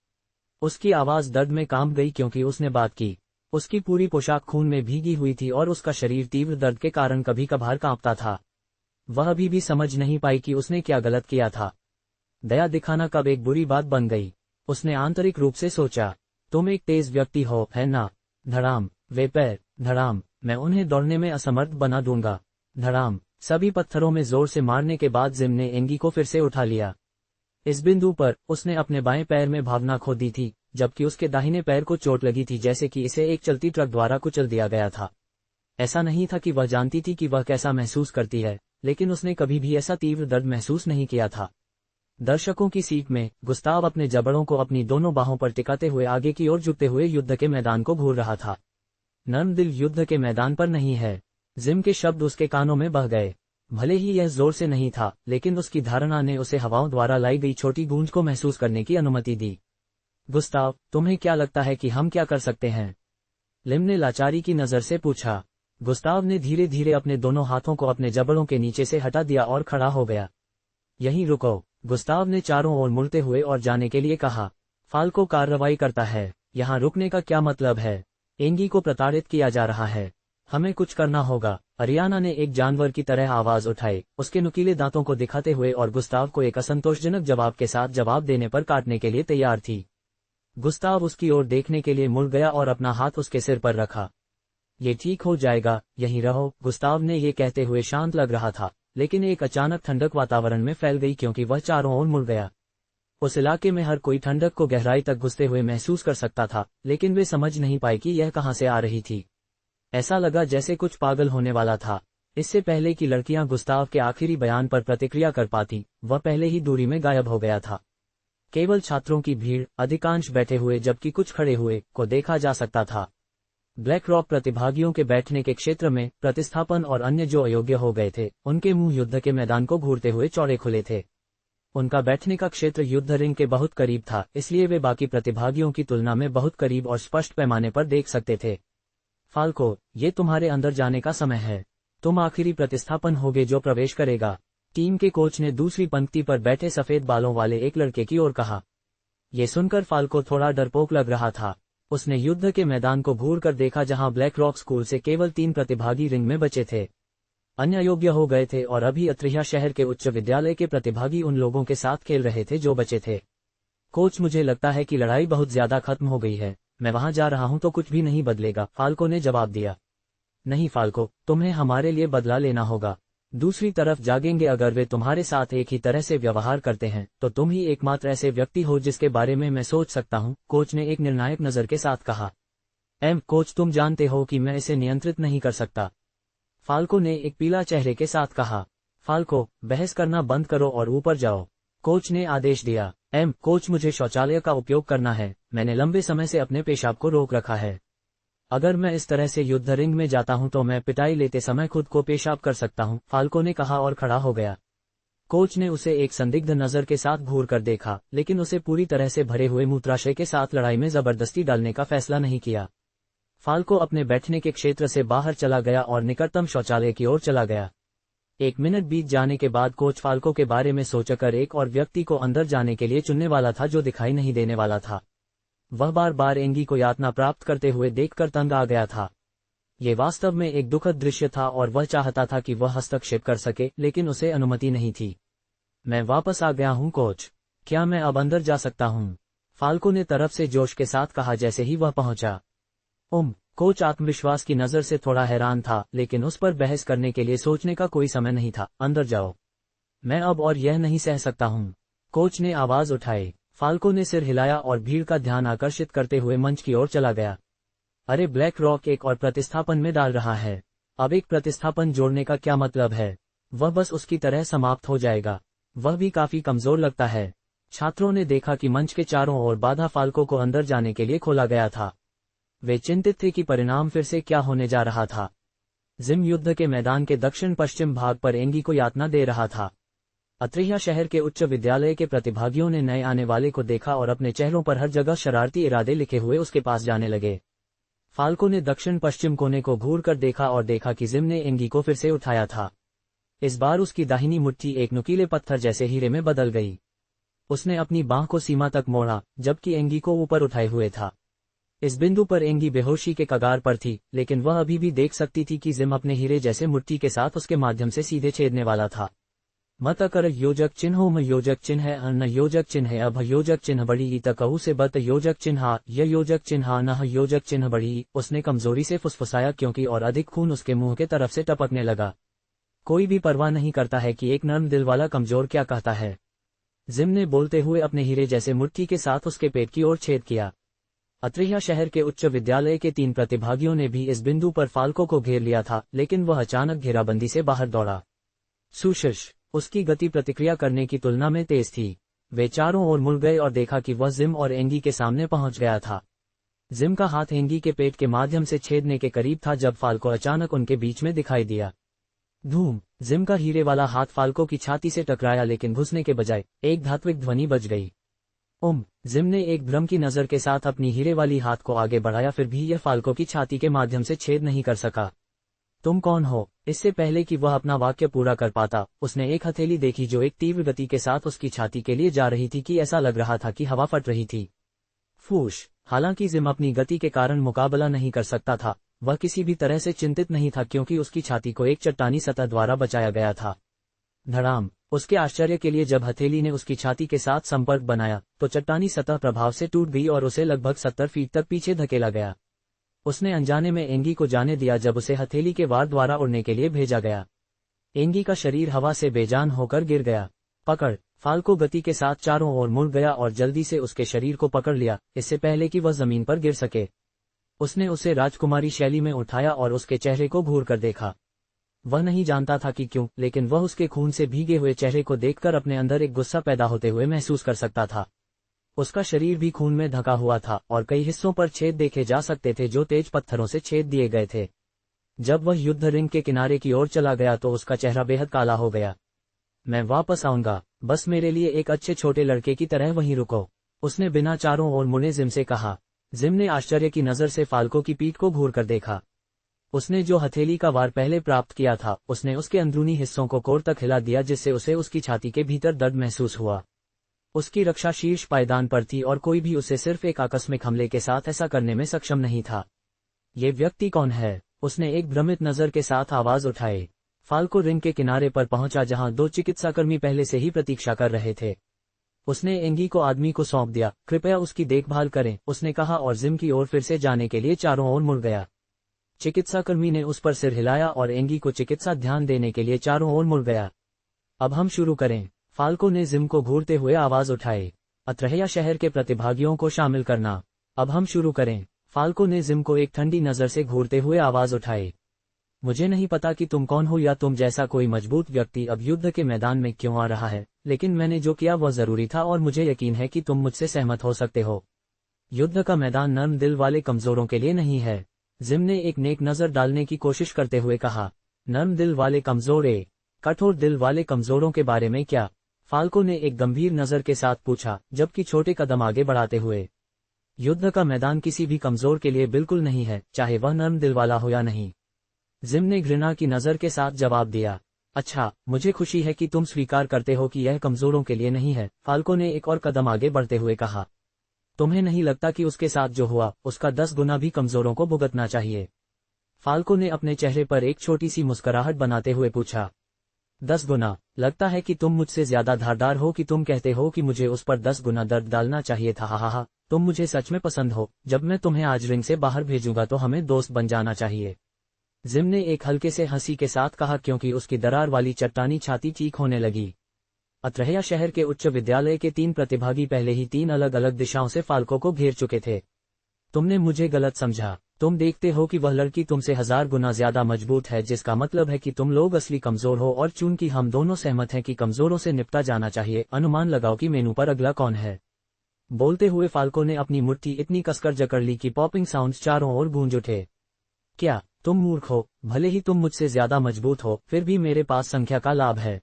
उसकी आवाज दर्द में कांप गई क्योंकि उसने बात की। उसकी पूरी पोशाक खून में भीगी हुई थी और उसका शरीर तीव्र दर्द के कारण कभी कभार कांपता था। वह अभी भी समझ नहीं पाई कि उसने क्या गलत किया था। दया दिखाना कब एक बुरी बात बन गई। उसने आंतरिक रूप से सोचा, तुम एक तेज व्यक्ति हो, है ना? धड़ाम, वे पैर, धड़ाम, मैं उन्हें दौड़ने में असमर्थ बना दूंगा। धड़ाम, सभी पत्थरों में जोर से मारने के बाद जिम ने एंगी को फिर से उठा लिया। इस बिंदु पर उसने अपने बाएं पैर में भावना खो दी थी, जबकि उसके दाहिने पैर को चोट लगी थी, जैसे कि इसे एक चलती ट्रक द्वारा कुचल दिया गया था। ऐसा नहीं था कि वह जानती थी कि वह कैसा महसूस करती है, लेकिन उसने कभी भी ऐसा तीव्र दर्द महसूस नहीं किया था। दर्शकों की सीट में गुस्ताव अपने जबड़ों को अपनी दोनों बाहों पर टिकाते हुए आगे की ओर झुकते हुए युद्ध के मैदान को घूर रहा था। नर्म दिल युद्ध के मैदान पर नहीं है। जिम के शब्द उसके कानों में बह गए। भले ही यह जोर से नहीं था, लेकिन उसकी धारणा ने उसे हवाओं द्वारा लाई गई छोटी गूंज को महसूस करने की अनुमति दी। गुस्ताव, तुम्हें क्या लगता है कि हम क्या कर सकते हैं? लिम ने लाचारी की नजर से पूछा। गुस्ताव ने धीरे धीरे अपने दोनों हाथों को अपने जबड़ों के नीचे से हटा दिया और खड़ा हो गया। यहीं रुको, गुस्ताव ने चारों ओर मुड़ते हुए और जाने के लिए कहा। फाल्को कार्रवाई करता है। यहाँ रुकने का क्या मतलब है? एंगी को प्रताड़ित किया जा रहा है। हमें कुछ करना होगा। अरियाना ने एक जानवर की तरह आवाज उठाई, उसके नुकीले दांतों को दिखाते हुए, और गुस्ताव को एक असंतोषजनक जवाब के साथ जवाब देने पर काटने के लिए तैयार थी। गुस्ताव उसकी ओर देखने के लिए मुड़ गया और अपना हाथ उसके सिर पर रखा। ये ठीक हो जाएगा, यहीं रहो। गुस्ताव ने ये कहते हुए शांत लग रहा था, लेकिन एक अचानक ठंडक वातावरण में फैल गई क्योंकि वह चारों ओर मुड़ गया। उस इलाके में हर कोई ठंडक को गहराई तक घुसते हुए महसूस कर सकता था, लेकिन वे समझ नहीं पाए कि यह कहां से आ रही थी। ऐसा लगा जैसे कुछ पागल होने वाला था। इससे पहले कि लड़कियां गुस्ताव के आखिरी बयान पर प्रतिक्रिया कर पाती, वह पहले ही दूरी में गायब हो गया था। केवल छात्रों की भीड़, अधिकांश बैठे हुए जबकि कुछ खड़े हुए, को देखा जा सकता था। ब्लैक रॉक प्रतिभागियों के बैठने के क्षेत्र में प्रतिस्थापन और अन्य जो अयोग्य हो गए थे, उनके मुंह युद्ध के मैदान को घूरते हुए चौड़े खुले थे। उनका बैठने का क्षेत्र युद्ध रिंग के बहुत करीब था, इसलिए वे बाकी प्रतिभागियों की तुलना में बहुत करीब और स्पष्ट पैमाने पर देख सकते थे। फाल्को, ये तुम्हारे अंदर जाने का समय है। तुम आखिरी प्रतिस्थापन होगे जो प्रवेश करेगा। टीम के कोच ने दूसरी पंक्ति पर बैठे सफेद बालों वाले एक लड़के की ओर कहा। ये सुनकर फाल्को थोड़ा डरपोक लग रहा था। उसने युद्ध के मैदान को घूर कर देखा जहां ब्लैक रॉक स्कूल से केवल 3 प्रतिभागी रिंग में बचे थे। अन्य अयोग्य हो गए थे और अभी अत्रिया शहर के उच्च विद्यालय के प्रतिभागी उन लोगों के साथ खेल रहे थे जो बचे थे। कोच, मुझे लगता है कि लड़ाई बहुत ज्यादा खत्म हो गई है। मैं वहां जा रहा हूं तो कुछ भी नहीं बदलेगा, फाल्को ने जवाब दिया। नहीं फाल्को, तुम्हें हमारे लिए बदला लेना होगा। दूसरी तरफ जागेंगे अगर वे तुम्हारे साथ एक ही तरह से व्यवहार करते हैं तो तुम ही एकमात्र ऐसे व्यक्ति हो जिसके बारे में मैं सोच सकता हूं, कोच ने एक निर्णायक नजर के साथ कहा। कोच तुम जानते हो कि मैं इसे नियंत्रित नहीं कर सकता, फाल्को ने एक पीला चेहरे के साथ कहा। फाल्को, बहस करना बंद करो और ऊपर जाओ, कोच ने आदेश दिया। कोच मुझे शौचालय का उपयोग करना है, मैंने लंबे समय से अपने पेशाब को रोक रखा है। अगर मैं इस तरह से युद्ध रिंग में जाता हूं तो मैं पिटाई लेते समय खुद को पेशाब कर सकता हूं, फाल्को ने कहा और खड़ा हो गया। कोच ने उसे एक संदिग्ध नजर के साथ घूर कर देखा, लेकिन उसे पूरी तरह से भरे हुए मूत्राशय के साथ लड़ाई में जबरदस्ती डालने का फैसला नहीं किया। फाल्को अपने बैठने के क्षेत्र से बाहर चला गया और निकटतम शौचालय की ओर चला गया। 1 मिनट बीत जाने के बाद कोच फाल्को के बारे में सोचकर एक और व्यक्ति को अंदर जाने के लिए चुनने वाला था जो दिखाई नहीं देने वाला था। वह बार बार एंगी को यातना प्राप्त करते हुए देखकर तंग आ गया था। ये वास्तव में एक दुखद दृश्य था और वह चाहता था कि वह हस्तक्षेप कर सके, लेकिन उसे अनुमति नहीं थी। मैं वापस आ गया हूं कोच, क्या मैं अब अंदर जा सकता हूं? फाल्को ने तरफ से जोश के साथ कहा जैसे ही वह पहुंचा। कोच आत्मविश्वास की नजर से थोड़ा हैरान था, लेकिन उस पर बहस करने के लिए सोचने का कोई समय नहीं था। अंदर जाओ, मैं अब और यह नहीं सह सकता हूं, कोच ने आवाज उठाई। फाल्को ने सिर हिलाया और भीड़ का ध्यान आकर्षित करते हुए मंच की ओर चला गया। अरे ब्लैक रॉक एक और प्रतिस्थापन में डाल रहा है, अब एक प्रतिस्थापन जोड़ने का क्या मतलब है? वह बस उसकी तरह समाप्त हो जाएगा, वह भी काफी कमजोर लगता है। छात्रों ने देखा कि मंच के चारों ओर बाधा फाल्को को अंदर जाने के लिए खोला गया था। वे चिंतित थे कि परिणाम फिर से क्या होने जा रहा था। जिम युद्ध के मैदान के दक्षिण पश्चिम भाग पर एंगी को यातना दे रहा था। अत्रेया शहर के उच्च विद्यालय के प्रतिभागियों ने नए आने वाले को देखा और अपने चेहरों पर हर जगह शरारती इरादे लिखे हुए उसके पास जाने लगे। फाल्को ने दक्षिण पश्चिम कोने को घूर कर देखा और देखा कि जिम ने एंगी को फिर से उठाया था। इस बार उसकी दाहिनी मुट्ठी एक नुकीले पत्थर जैसे हीरे में बदल गई। उसने अपनी बांह को सीमा तक मोड़ा, जबकि एंगी को ऊपर उठाए हुए था। इस बिंदु पर एंगी बेहोशी के कगार पर थी, लेकिन वह अभी भी देख सकती थी कि जिम अपने हीरे जैसे मुट्ठी के साथ उसके माध्यम से सीधे छेदने वाला था। मत अकर योजक चिन्ह म योजक चिन्ह अन्न योजक चिन्ह अभ योजक चिन्ह बड़ी तकहु से बत योजक चिन्ह य योजक चिन्ह न योजक चिन्ह बड़ी। उसने कमजोरी से फुसफुसाया क्योंकि और अधिक खून उसके मुंह के तरफ से टपकने लगा। कोई भी परवाह नहीं करता है कि एक नर्म दिल वाला कमजोर क्या कहता है, जिम ने बोलते हुए अपने हीरे जैसे मुट्ठी के साथ उसके पेट की ओर छेद किया। अत्रेया शहर के उच्च विद्यालय के 3 प्रतिभागियों ने भी इस बिंदु पर फाल्को को घेर लिया था, लेकिन वह अचानक घेराबंदी से बाहर दौड़ा। सुशिश, उसकी गति प्रतिक्रिया करने की तुलना में तेज थी। वे चारों ओर मुड़ गए और देखा कि वह जिम और एंगी के सामने पहुंच गया था। जिम का हाथ एंगी के पेट के माध्यम से छेदने के करीब था जब फाल्को अचानक उनके बीच में दिखाई दिया। धूम! जिम का हीरे वाला हाथ फाल्को की छाती से टकराया, लेकिन घुसने के बजाय एक धात्विक ध्वनि बज गई। जिम ने एक भ्रम की नजर के साथ अपनी हीरे वाली हाथ को आगे बढ़ाया, फिर भी यह फाल्को की छाती के माध्यम से छेद नहीं कर सका। तुम कौन हो? इससे पहले कि वह अपना वाक्य पूरा कर पाता, उसने एक हथेली देखी जो एक तीव्र गति के साथ उसकी छाती के लिए जा रही थी कि ऐसा लग रहा था कि हवा फट रही थी। फूश! हालांकि जिम अपनी गति के कारण मुकाबला नहीं कर सकता था, वह किसी भी तरह से चिंतित नहीं था क्योंकि उसकी छाती को एक चट्टानी सतह द्वारा बचाया गया था। धड़ाम! उसके आश्चर्य के लिए जब हथेली ने उसकी छाती के साथ संपर्क बनाया तो चट्टानी सतह प्रभाव से टूट गई और उसे लगभग 70 फीट तक पीछे धकेला गया। उसने अनजाने में एंगी को जाने दिया जब उसे हथेली के वार द्वारा उड़ने के लिए भेजा गया। एंगी का शरीर हवा से बेजान होकर गिर गया। पकड़! फाल्को गति के साथ चारों ओर मुड़ गया और जल्दी से उसके शरीर को पकड़ लिया, इससे पहले कि वह जमीन पर गिर सके। उसने उसे राजकुमारी शैली में उठाया और उसके चेहरे को घूर कर देखा। वह नहीं जानता था कि क्यों, लेकिन वह उसके खून से भीगे हुए चेहरे को देखकर अपने अंदर एक गुस्सा पैदा होते हुए महसूस कर सकता था। उसका शरीर भी खून में ढका हुआ था और कई हिस्सों पर छेद देखे जा सकते थे जो तेज पत्थरों से छेद दिए गए थे। जब वह युद्ध रिंग के किनारे की ओर चला गया तो उसका चेहरा बेहद काला हो गया। मैं वापस आऊंगा, बस मेरे लिए एक अच्छे छोटे लड़के की तरह वहीं रुको, उसने बिना चारों ओर मुड़े जिम से कहा। जिम ने आश्चर्य की नजर से फाल्को की पीठ को घूर कर देखा। उसने जो हथेली का वार पहले प्राप्त किया था, उसने उसके अंदरूनी हिस्सों को कोर तक हिला दिया जिससे उसे उसकी छाती के भीतर दर्द महसूस हुआ। उसकी रक्षा शीर्ष पायदान पर थी और कोई भी उसे सिर्फ एक आकस्मिक हमले के साथ ऐसा करने में सक्षम नहीं था। ये व्यक्ति कौन है? उसने एक भ्रमित नजर के साथ आवाज उठाई। फाल्को रिंग के किनारे पर पहुंचा जहां 2 चिकित्साकर्मी पहले से ही प्रतीक्षा कर रहे थे। उसने एंगी को आदमी को सौंप दिया। कृपया उसकी देखभाल करें, उसने कहा और जिम की ओर फिर से जाने के लिए चारों ओर मुड़ गया। चिकित्साकर्मी ने उस पर सिर हिलाया और एंगी को चिकित्सा ध्यान देने के लिए चारों ओर मुड़ गया। अब हम शुरू करें। फाल्को ने जिम को घूरते हुए आवाज उठाई। अत्रहया शहर के प्रतिभागियों को शामिल करना। अब हम शुरू करें। फाल्को ने जिम को एक ठंडी नजर से घूरते हुए आवाज उठाई। मुझे नहीं पता कि तुम कौन हो या तुम जैसा कोई मजबूत व्यक्ति अब युद्ध के मैदान में क्यों आ रहा है, लेकिन मैंने जो किया वह जरूरी था और मुझे यकीन है कि तुम मुझसे सहमत हो सकते हो। युद्ध का मैदान नर्म दिल वाले कमजोरों के लिए नहीं है। जिम ने एक नेक नजर डालने की कोशिश करते हुए कहा। नर्म दिल वाले कमजोर, कठोर दिल वाले कमजोरों के बारे में क्या? फाल्को ने एक गंभीर नजर के साथ पूछा, जबकि छोटे कदम आगे बढ़ाते हुए। युद्ध का मैदान किसी भी कमजोर के लिए बिल्कुल नहीं है, चाहे वह नर्म दिल वाला हो या नहीं। जिम ने घृणा की नजर के साथ जवाब दिया। अच्छा, मुझे खुशी है कि तुम स्वीकार करते हो कि यह कमजोरों के लिए नहीं है, फाल्को ने एक और कदम आगे बढ़ते हुए कहा। तुम्हें नहीं लगता कि उसके साथ जो हुआ उसका 10 गुना भी कमजोरों को भुगतना चाहिए? फाल्को ने अपने चेहरे पर एक छोटी सी मुस्कुराहट बनाते हुए पूछा। 10 गुना? लगता है कि तुम मुझसे ज्यादा धारदार हो कि तुम कहते हो कि मुझे उस पर 10 गुना दर्द डालना चाहिए था। हा, तुम मुझे सच में पसंद हो। जब मैं तुम्हें आज रिंग से बाहर भेजूंगा तो हमें दोस्त बन जाना चाहिए। जिम ने एक हल्के से हंसी के साथ कहा, क्योंकि उसकी दरार वाली चट्टानी छाती चीख होने लगी। अत्रहया शहर के उच्च विद्यालय के 3 प्रतिभागी पहले ही 3 अलग अलग दिशाओं से फाल्को को घेर चुके थे। तुमने मुझे गलत समझा। तुम देखते हो कि वह लड़की तुमसे 1000 गुना ज्यादा मजबूत है, जिसका मतलब है कि तुम लोग असली कमजोर हो, और चूंकि हम दोनों सहमत हैं कि कमजोरों से निपटा जाना चाहिए, अनुमान लगाओ कि मेनू पर अगला कौन है। बोलते हुए फाल्को ने अपनी मुट्ठी इतनी कसकर जकड़ ली कि पॉपिंग साउंड्स चारों ओर गूंज उठे। क्या तुम मूर्ख हो? भले ही तुम मुझसे ज्यादा मजबूत हो, फिर भी मेरे पास संख्या का लाभ है।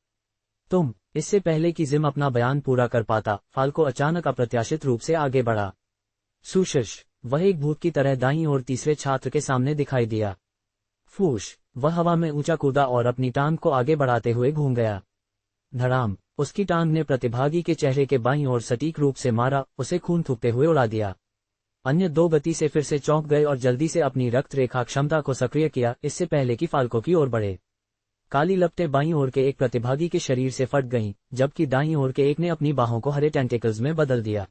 तुम। इससे पहले कि जिम अपना बयान पूरा कर पाता, फाल्को अचानक अप्रत्याशित रूप से आगे बढ़ा। सुशिश। वह एक भूत की तरह दाईं ओर तीसरे छात्र के सामने दिखाई दिया। फूश। वह हवा में ऊंचा कूदा और अपनी टांग को आगे बढ़ाते हुए घूम गया। धड़ाम। उसकी टांग ने प्रतिभागी के चेहरे के बाईं ओर सटीक रूप से मारा, उसे खून थूकते हुए उड़ा दिया। अन्य 2 गति से फिर से चौंक गए और जल्दी से अपनी रक्त रेखा क्षमता को सक्रिय किया, इससे पहले कि फाल्को की ओर बढ़े। काली लपटें बाईं ओर के एक प्रतिभागी के शरीर से फट गईं, जबकि दाईं ओर के एक ने अपनी बाहों को हरे टेंटिकल्स में बदल दिया।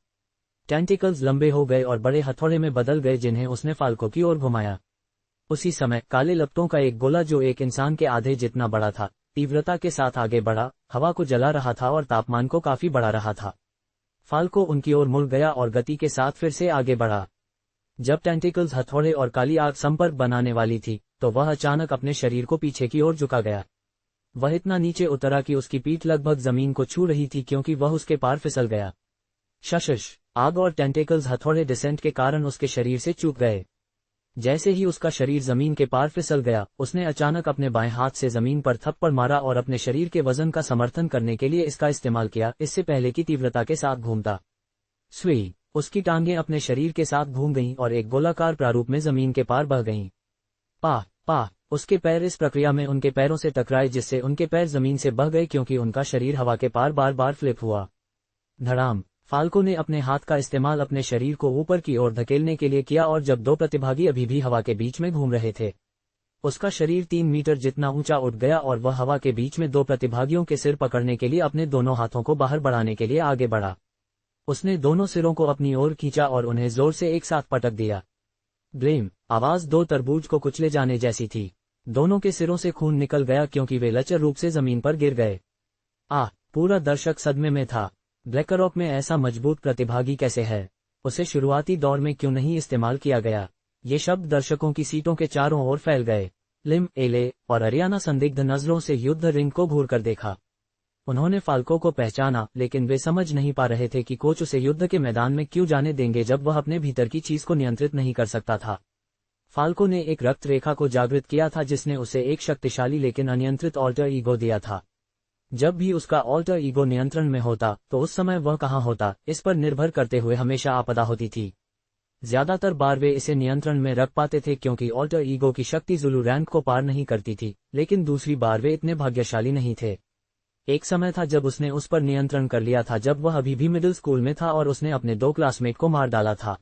टेंटिकल्स लंबे हो गए और बड़े हथौड़े में बदल गए, जिन्हें उसने फाल्को की ओर घुमाया। उसी समय काले लपटों का एक गोला, जो एक इंसान के आधे जितना बड़ा था, तीव्रता के साथ आगे बढ़ा, हवा को जला रहा था और तापमान को काफी बढ़ा रहा था। फाल्को उनकी ओर मुड़ गया और गति के साथ फिर से आगे बढ़ा। जब टेंटिकल्स हथौड़े और काली आग संपर्क बनाने वाली थी, तो वह अचानक अपने शरीर को पीछे की ओर झुका गया। वह इतना नीचे उतरा कि उसकी पीठ लगभग जमीन को छू रही थी, क्योंकि वह उसके पार फिसल गया। शशश। आग और टेंटिकल्स हथौड़े डिसेंट के कारण उसके शरीर से चूक गए। जैसे ही उसका शरीर जमीन के पार फिसल गया, उसने अचानक अपने बाएं हाथ से जमीन पर थप्पड़ मारा और अपने शरीर के वजन का समर्थन करने के लिए इसका इस्तेमाल किया, इससे पहले कि तीव्रता के साथ घूमता। स्वी। उसकी टांगें अपने शरीर के साथ घूम गईं और एक गोलाकार प्रारूप में जमीन के पार बह गईं। पाह पाह। उसके पैर इस प्रक्रिया में उनके पैरों से टकराए, जिससे उनके पैर जमीन से बह गए, क्योंकि उनका शरीर हवा के पार बार बार फ्लिप हुआ। धड़ाम। फाल्को ने अपने हाथ का इस्तेमाल अपने शरीर को ऊपर की ओर धकेलने के लिए किया, और जब 2 प्रतिभागी अभी भी हवा के बीच में घूम रहे थे, उसका शरीर 3 मीटर जितना ऊंचा उठ गया और वह हवा के बीच में 2 प्रतिभागियों के सिर पकड़ने के लिए अपने दोनों हाथों को बाहर बढ़ाने के लिए आगे बढ़ा। उसने दोनों सिरों को अपनी ओर खींचा और उन्हें जोर से एक साथ पटक दिया। ब्लेम। आवाज 2 तरबूज को कुचले जाने जैसी थी। दोनों के सिरों से खून निकल गया, क्योंकि वे लचर रूप से जमीन पर गिर गए। पूरा दर्शक सदमे में था। ब्लैकरॉक में ऐसा मजबूत प्रतिभागी कैसे है? उसे शुरुआती दौर में क्यों नहीं इस्तेमाल किया गया? ये शब्द दर्शकों की सीटों के चारों ओर फैल गए। लिम, एले और अरियाना संदिग्ध नजरों से युद्ध रिंग को घूर कर देखा। उन्होंने फाल्को को पहचाना, लेकिन वे समझ नहीं पा रहे थे कि कोच उसे युद्ध के मैदान में क्यों जाने देंगे जब वह अपने भीतर की चीज को नियंत्रित नहीं कर सकता था। फाल्को ने एक रक्त रेखा को जागृत किया था, जिसने उसे एक शक्तिशाली लेकिन अनियंत्रित ऑल्टर ईगो दिया था। जब भी उसका ऑल्टर ईगो नियंत्रण में होता, तो उस समय वह कहाँ होता, इस पर निर्भर करते हुए हमेशा आपदा होती थी। ज्यादातर बार वे इसे नियंत्रण में रख पाते थे, क्योंकि ऑल्टर ईगो की शक्ति जुलू रैंक को पार नहीं करती थी, लेकिन दूसरी बार वे इतने भाग्यशाली नहीं थे। एक समय था जब उसने उस पर नियंत्रण कर लिया था, जब वह अभी भी मिडिल स्कूल में था और उसने अपने 2 क्लासमेट को मार डाला था।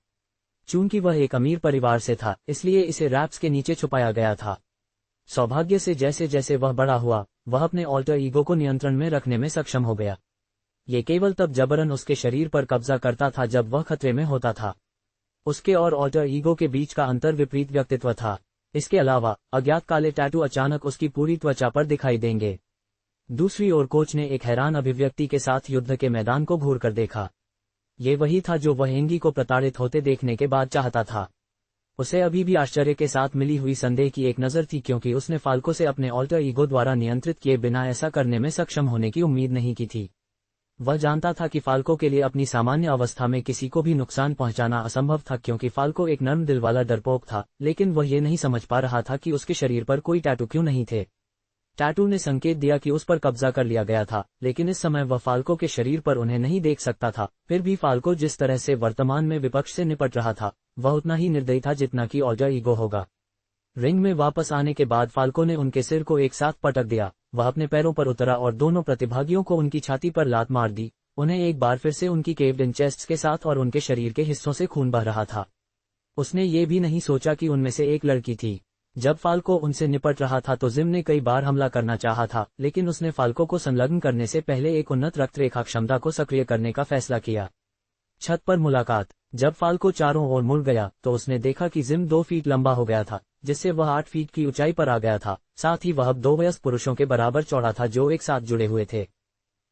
चूंकि वह एक अमीर परिवार से था, इसलिए इसे रैप्स के नीचे छुपाया गया था। सौभाग्य से जैसे जैसे वह बड़ा हुआ, वह अपने ऑल्टर ईगो को नियंत्रण में रखने में सक्षम हो गया। ये केवल तब जबरन उसके शरीर पर कब्जा करता था जब वह खतरे में होता था। उसके और ऑल्टर ईगो के बीच का अंतर विपरीत व्यक्तित्व था। इसके अलावा अज्ञात काले टैटू अचानक उसकी पूरी त्वचा पर दिखाई देंगे। दूसरी ओर कोच ने एक हैरान अभिव्यक्ति के साथ युद्ध के मैदान को घूर कर देखा। ये वही था जो वह एंगी को प्रताड़ित होते देखने के बाद चाहता था। उसे अभी भी आश्चर्य के साथ मिली हुई संदेह की एक नज़र थी, क्योंकि उसने फाल्को से अपने ऑल्टर ईगो द्वारा नियंत्रित किए बिना ऐसा करने में सक्षम होने की उम्मीद नहीं की थी। वह जानता था कि फाल्को के लिए अपनी सामान्य अवस्था में किसी को भी नुकसान पहुंचाना असंभव था, क्योंकि फाल्को एक नर्म दिल वाला डरपोक था, लेकिन वह ये नहीं समझ पा रहा था कि उसके शरीर पर कोई टैटू क्यों नहीं थे। टैटू ने संकेत दिया कि उस पर कब्जा कर लिया गया था, लेकिन इस समय वह फाल्को के शरीर पर उन्हें नहीं देख सकता था। फिर भी फाल्को जिस तरह से वर्तमान में विपक्ष से निपट रहा था, वह उतना ही निर्दयी था जितना कि ऑल्टर ईगो होगा। रिंग में वापस आने के बाद फाल्को ने उनके सिर को एक साथ पटक दिया। वह अपने पैरों पर उतरा और दोनों प्रतिभागियों को उनकी छाती पर लात मार दी, उन्हें एक बार फिर से उनकी केव्ड इन चेस्ट्स के साथ और उनके शरीर के हिस्सों से खून बह रहा था। उसने ये भी नहीं सोचा कि उनमें से एक लड़की थी। जब फाल्को उनसे निपट रहा था तो जिम ने कई बार हमला करना चाहा था, लेकिन उसने फाल्को को संलग्न करने से पहले एक उन्नत रक्तरेखा क्षमता को सक्रिय करने का फैसला किया। छत पर मुलाकात। जब फाल्को चारों ओर मुड़ गया तो उसने देखा कि जिम 2 फीट लंबा हो गया था, जिससे वह 8 फीट की ऊंचाई पर आ गया था। साथ ही वह अब 2 वयस्क पुरुषों के बराबर चौड़ा था जो एक साथ जुड़े हुए थे।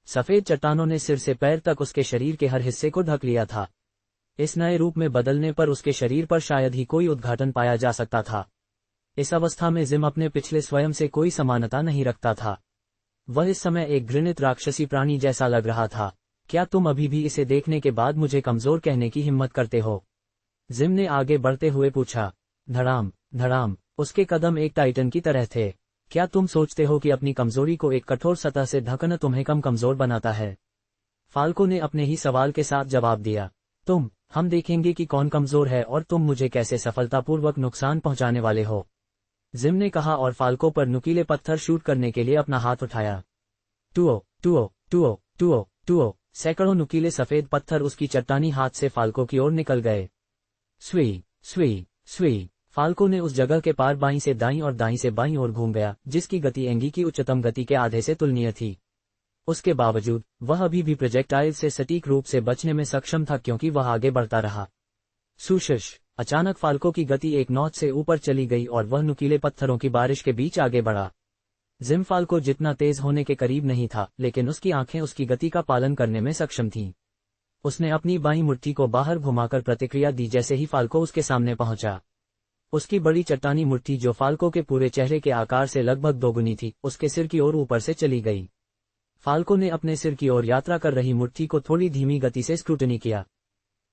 सफेद चट्टानों ने सिर से पैर तक उसके शरीर के हर हिस्से को ढक लिया था। इस नए रूप में बदलने पर उसके शरीर पर शायद ही कोई उद्घाटन पाया जा सकता था। इस अवस्था में जिम अपने पिछले स्वयं से कोई समानता नहीं रखता था। वह इस समय एक घृणित राक्षसी प्राणी जैसा लग रहा था। क्या तुम अभी भी इसे देखने के बाद मुझे कमजोर कहने की हिम्मत करते हो? जिम ने आगे बढ़ते हुए पूछा। धड़ाम धड़ाम, उसके कदम एक टाइटन की तरह थे। क्या तुम सोचते हो कि अपनी कमजोरी को एक कठोर सतह से ढकना तुम्हें कम कमजोर बनाता है? फाल्को ने अपने ही सवाल के साथ जवाब दिया। हम देखेंगे कि कौन कमजोर है और तुम मुझे कैसे सफलतापूर्वक नुकसान पहुंचाने वाले हो, जिम ने कहा और फाल्को पर नुकीले पत्थर शूट करने के लिए अपना हाथ उठाया। Two O two O two O two O two O, सैकड़ों नुकीले सफेद पत्थर उसकी चट्टानी हाथ से फाल्को की ओर निकल गए। स्वी स्वी स्वी, फाल्को ने उस जगह के पार बाईं से दाईं और दाईं से बाईं ओर घूम गया, जिसकी गति एंगी की उच्चतम गति के आधे से तुलनीय थी। उसके बावजूद वह अभी भी प्रोजेक्टाइल से सटीक रूप से बचने में सक्षम था, क्योंकि वह आगे बढ़ता रहा। सुशिश, अचानक फाल्को की गति एक नॉच से ऊपर चली गई और वह नुकीले पत्थरों की बारिश के बीच आगे बढ़ा। जिम फाल्को जितना तेज होने के करीब नहीं था, लेकिन उसकी आंखें उसकी गति का पालन करने में सक्षम थीं। उसने अपनी बाईं मुट्ठी को बाहर घुमाकर प्रतिक्रिया दी जैसे ही फाल्को उसके सामने पहुंचा। उसकी बड़ी चट्टानी मुट्ठी, जो फाल्को के पूरे चेहरे के आकार से लगभग दोगुनी थी, उसके सिर की ओर ऊपर से चली गई। फाल्को ने अपने सिर की ओर यात्रा कर रही मुट्ठी को थोड़ी धीमी गति से स्क्रूटनी किया।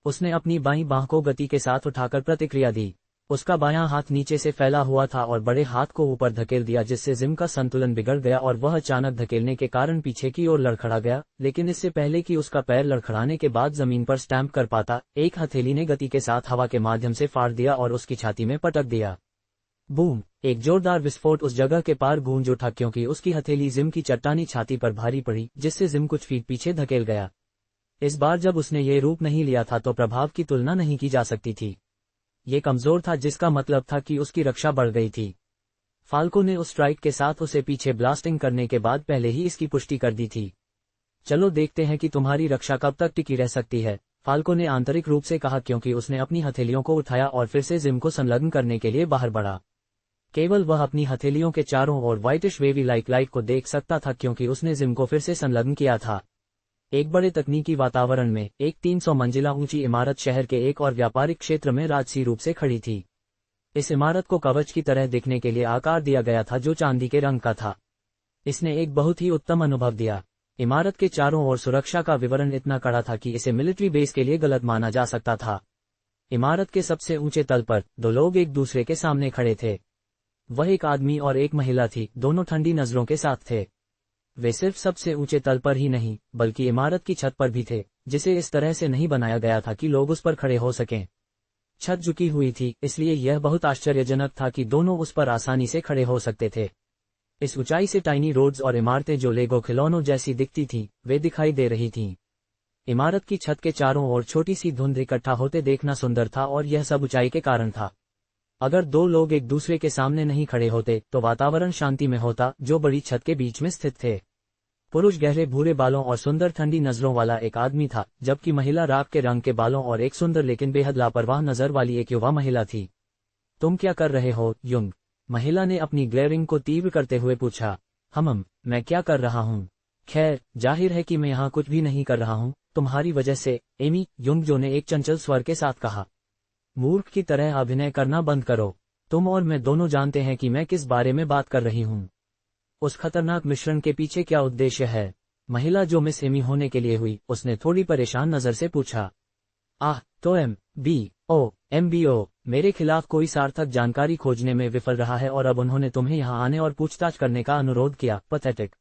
उसने अपनी बाईं बांह को गति के साथ उठाकर प्रतिक्रिया दी। उसका बायां हाथ नीचे से फैला हुआ था और बड़े हाथ को ऊपर धकेल दिया, जिससे जिम का संतुलन बिगड़ गया और वह अचानक धकेलने के कारण पीछे की ओर लड़खड़ा गया। लेकिन इससे पहले कि उसका पैर लड़खड़ाने के बाद जमीन पर स्टैंप कर पाता, एक हथेली ने गति के साथ हवा के माध्यम से फाड़ दिया और उसकी छाती में पटक दिया। बूम! एक जोरदार विस्फोट उस जगह के पार गूंज उठा, क्योंकि उसकी हथेली जिम की चट्टानी छाती पर भारी पड़ी, जिससे जिम कुछ फीट पीछे धकेल गया। इस बार जब उसने ये रूप नहीं लिया था तो प्रभाव की तुलना नहीं की जा सकती थी। ये कमजोर था, जिसका मतलब था कि उसकी रक्षा बढ़ गई थी। फाल्को ने उस स्ट्राइक के साथ उसे पीछे ब्लास्टिंग करने के बाद पहले ही इसकी पुष्टि कर दी थी। चलो देखते हैं कि तुम्हारी रक्षा कब तक टिकी रह सकती है, फाल्को ने आंतरिक रूप से कहा, क्योंकि उसने अपनी हथेलियों को उठाया और फिर से जिम को संलग्न करने के लिए बाहर बढ़ा। केवल वह अपनी हथेलियों के चारों ओर व्हाइटिश वेवी लाइट को देख सकता था, क्योंकि उसने जिम को फिर से संलग्न किया था। एक बड़े तकनीकी वातावरण में एक 300 मंजिला ऊंची इमारत शहर के एक और व्यापारिक क्षेत्र में राजसी रूप से खड़ी थी। इस इमारत को कवच की तरह दिखने के लिए आकार दिया गया था, जो चांदी के रंग का था। इसने एक बहुत ही उत्तम अनुभव दिया। इमारत के चारों ओर सुरक्षा का विवरण इतना कड़ा था कि इसे मिलिट्री बेस के लिए गलत माना जा सकता था। इमारत के सबसे ऊंचे तल पर 2 लोग एक दूसरे के सामने खड़े थे। वह एक आदमी और एक महिला थी, दोनों ठंडी नजरों के साथ थे। वे सिर्फ सबसे ऊंचे तल पर ही नहीं, बल्कि इमारत की छत पर भी थे, जिसे इस तरह से नहीं बनाया गया था कि लोग उस पर खड़े हो सकें। छत झुकी हुई थी, इसलिए यह बहुत आश्चर्यजनक था कि दोनों उस पर आसानी से खड़े हो सकते थे। इस ऊंचाई से टाइनी रोड्स और इमारतें जो लेगो खिलौनों जैसी दिखती थीं, वे दिखाई दे रही थीं। इमारत की छत के चारों ओर छोटी सी धुंध इकट्ठा होते देखना सुंदर था, और यह सब ऊंचाई के कारण था। अगर 2 लोग एक दूसरे के सामने नहीं खड़े होते तो वातावरण शांति में होता, जो बड़ी छत के बीच में स्थित थे। पुरुष गहरे भूरे बालों और सुंदर ठंडी नजरों वाला एक आदमी था, जबकि महिला राख के रंग के बालों और एक सुंदर लेकिन बेहद लापरवाह नजर वाली एक युवा महिला थी। तुम क्या कर रहे हो, युंग? महिला ने अपनी ग्लेयरिंग को तीव्र करते हुए पूछा। मैं क्या कर रहा हूँ? खैर, जाहिर है कि मैं यहाँ कुछ भी नहीं कर रहा हूँ, तुम्हारी वजह से, एमी, युंगजो ने एक चंचल स्वर के साथ कहा। मूर्ख की तरह अभिनय करना बंद करो। तुम और मैं दोनों जानते हैं कि मैं किस बारे में बात कर रही हूँ। उस खतरनाक मिश्रण के पीछे क्या उद्देश्य है? महिला जो मिस एमी होने के लिए हुई, उसने थोड़ी परेशान नजर से पूछा। तो MBO मेरे खिलाफ कोई सार्थक जानकारी खोजने में विफल रहा है और अब उन्होंने तुम्हें यहाँ आने और पूछताछ करने का अनुरोध किया। पैथेटिक।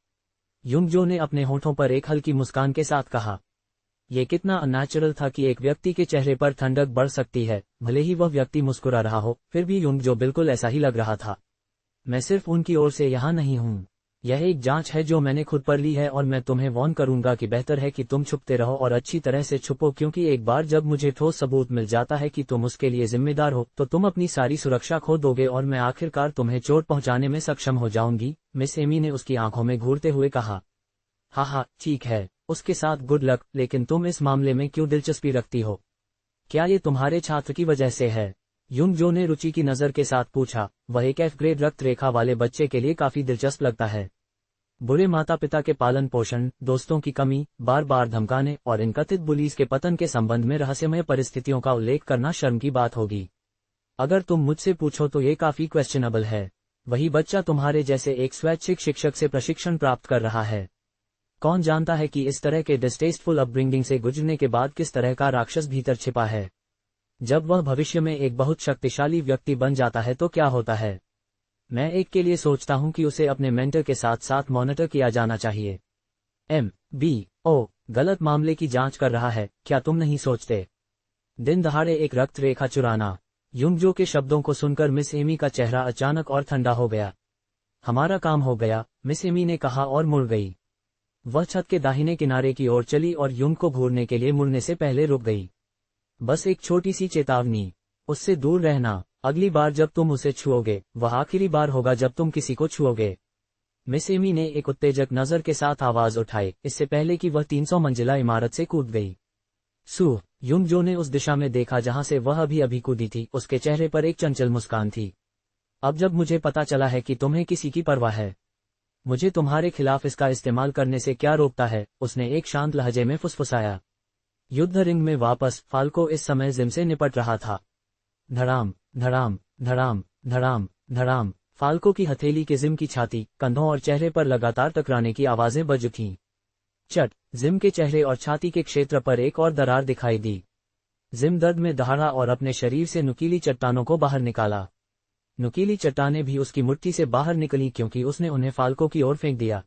युंगजो ने अपने होठों पर एक हल्की मुस्कान के साथ कहा। यह कितना अननेचुरल था कि एक व्यक्ति के चेहरे पर ठंडक बढ़ सकती है, भले ही वह व्यक्ति मुस्कुरा रहा हो, फिर भी युंगजो बिल्कुल ऐसा ही लग रहा था। मैं सिर्फ उनकी ओर से यहाँ नहीं हूँ। यह एक जांच है जो मैंने खुद पर ली है और मैं तुम्हें वार्न करूंगा कि बेहतर है कि तुम छुपते रहो और अच्छी तरह से छुपो, क्योंकि एक बार जब मुझे ठोस सबूत मिल जाता है कि तुम उसके लिए जिम्मेदार हो, तो तुम अपनी सारी सुरक्षा खो दोगे और मैं आखिरकार तुम्हें चोट पहुंचाने में सक्षम हो जाऊंगी। मिस एमी ने उसकी आंखों में घूरते हुए कहा। हाँ, ठीक है, उसके साथ गुड लक, लेकिन तुम इस मामले में क्यों दिलचस्पी रखती हो? क्या ये तुम्हारे छात्र की वजह से है? युंगजो ने रुचि की नज़र के साथ पूछा। वह एक F ग्रेड रक्त रेखा वाले बच्चे के लिए काफी दिलचस्प लगता है। बुरे माता पिता के पालन पोषण, दोस्तों की कमी, बार बार धमकाने और इन कथित बुलीज के पतन के संबंध में रहस्यमय परिस्थितियों का उल्लेख करना शर्म की बात होगी। अगर तुम मुझसे पूछो तो ये काफी क्वेश्चनेबल है। वही बच्चा तुम्हारे जैसे एक स्वैच्छिक शिक्षक से प्रशिक्षण प्राप्त कर रहा है। कौन जानता है कि इस तरह के डिस्टेस्टफुल अपब्रिंगिंग से गुजरने के बाद किस तरह का राक्षस भीतर छिपा है। जब वह भविष्य में एक बहुत शक्तिशाली व्यक्ति बन जाता है तो क्या होता है? मैं एक के लिए सोचता हूं कि उसे अपने मेंटर के साथ साथ मॉनिटर किया जाना चाहिए। MBO गलत मामले की जांच कर रहा है, क्या तुम नहीं सोचते? दिन दहाड़े एक रक्त रेखा चुराना। युंगजो के शब्दों को सुनकर मिस एमी का चेहरा अचानक और ठंडा हो गया। हमारा काम हो गया, मिस एमी ने कहा और मुड़ गई। वह छत के दाहिने किनारे की ओर चली और युंग को घूरने के लिए मुड़ने से पहले रुक गई। बस एक छोटी सी चेतावनी, उससे दूर रहना। अगली बार जब तुम उसे छुओगे, वह आखिरी बार होगा जब तुम किसी को छुओगे। मिस एमी ने एक उत्तेजक नजर के साथ आवाज उठाई, इससे पहले कि वह 300 मंजिला इमारत से कूद गई। युंगजो ने उस दिशा में देखा जहां से वह अभी कूदी थी। उसके चेहरे पर एक चंचल मुस्कान थी। अब जब मुझे पता चला है कि तुम्हें किसी की परवाह है, मुझे तुम्हारे खिलाफ इसका इस्तेमाल करने से क्या रोकता है? उसने एक शांत लहजे में फुसफुसाया। युद्ध रिंग में वापस, फाल्को इस समय जिम से निपट रहा था। धड़ाम धड़ाम धड़ाम धड़ाम धड़ाम। फाल्को की हथेली के जिम की छाती, कंधों और चेहरे पर लगातार टकराने की आवाजें बज उठीं। चट। जिम के चेहरे और छाती के क्षेत्र पर एक और दरार दिखाई दी। जिम दर्द में दहाड़ा और अपने शरीर से नुकीली चट्टानों को बाहर निकाला। नुकीली चट्टानें भी उसकी मुट्ठी से बाहर निकली क्योंकि उसने उन्हें फाल्को की ओर फेंक दिया।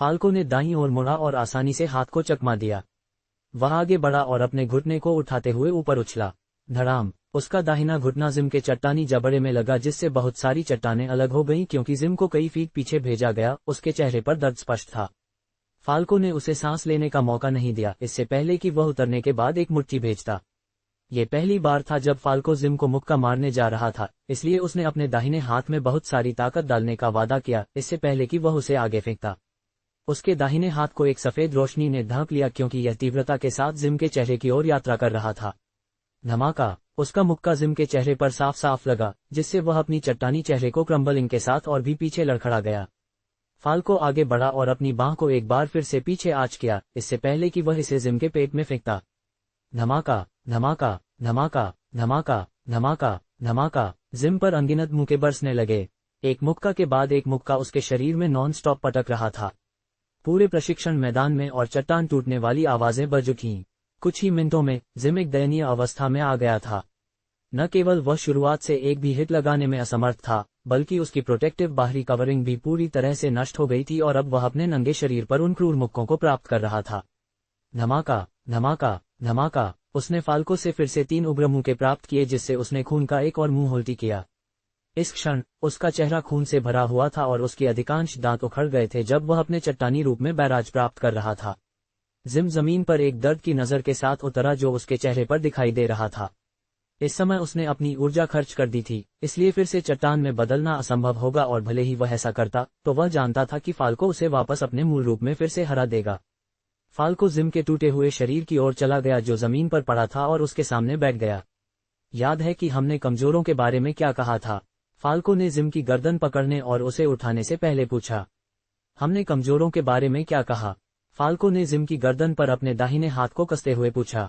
फाल्को ने दाईं ओर मुड़ा और आसानी से हाथ को चकमा दिया। वह आगे बढ़ा और अपने घुटने को उठाते हुए ऊपर उछला। धड़ाम। उसका दाहिना घुटना जिम के चट्टानी जबड़े में लगा, जिससे बहुत सारी चट्टानें अलग हो गईं क्योंकि जिम को कई फीट पीछे भेजा गया। उसके चेहरे पर दर्द स्पष्ट था। फाल्को ने उसे सांस लेने का मौका नहीं दिया, इससे पहले कि वह उतरने के बाद एक मुट्ठी भेजता। ये पहली बार था जब फाल्को जिम को मुक्का मारने जा रहा था, इसलिए उसने अपने दाहिने हाथ में बहुत सारी ताकत डालने का वादा किया, इससे पहले कि वह उसे आगे फेंकता। उसके दाहिने हाथ को एक सफेद रोशनी ने ढांक लिया क्योंकि यह तीव्रता के साथ जिम के चेहरे की ओर यात्रा कर रहा था। धमाका। उसका मुक्का जिम के चेहरे पर साफ साफ लगा, जिससे वह अपनी चट्टानी चेहरे को क्रम्बलिंग के साथ और भी पीछे लड़खड़ा गया। फाल्को आगे बढ़ा और अपनी बांह को एक बार फिर से पीछे आंच किया, इससे पहले कि वह इसे जिम के पेट में फेंकता। धमाका धमाका धमाका धमाका धमाका धमाका। जिम पर अनगिनत मुक्के बरसने लगे। एक मुक्का के बाद एक मुक्का उसके शरीर में नॉन स्टॉप पटक रहा था। पूरे प्रशिक्षण मैदान में और चट्टान टूटने वाली आवाजें बज उठीं। कुछ ही मिनटों में जिम एक दयनीय अवस्था में आ गया था। न केवल वह शुरुआत से एक भी हिट लगाने में असमर्थ था, बल्कि उसकी प्रोटेक्टिव बाहरी कवरिंग भी पूरी तरह से नष्ट हो गई थी और अब वह अपने नंगे शरीर पर उन क्रूर मुक्कों को प्राप्त कर रहा था। धमाका धमाका धमाका। उसने फाल्को से फिर से 3 उग्र मुक्के प्राप्त किए, जिससे उसने खून का एक और मुंह उल्टी किया। इस क्षण उसका चेहरा खून से भरा हुआ था और उसके अधिकांश दांत उखड़ गए थे जब वह अपने चट्टानी रूप में बैराज प्राप्त कर रहा था। जिम जमीन पर एक दर्द की नजर के साथ उतरा जो उसके चेहरे पर दिखाई दे रहा था। इस समय उसने अपनी ऊर्जा खर्च कर दी थी, इसलिए फिर से चट्टान में बदलना असंभव होगा और भले ही वह ऐसा करता तो वह जानता था कि फाल्को उसे वापस अपने मूल रूप में फिर से हरा देगा। फाल्को जिम के टूटे हुए शरीर की ओर चला गया जो जमीन पर पड़ा था और उसके सामने बैठ गया। याद है कि हमने कमजोरों के बारे में क्या कहा था? फाल्को ने जिम की गर्दन पकड़ने और उसे उठाने से पहले पूछा। हमने कमजोरों के बारे में क्या कहा? फाल्को ने जिम की गर्दन पर अपने दाहिने हाथ को कसते हुए पूछा।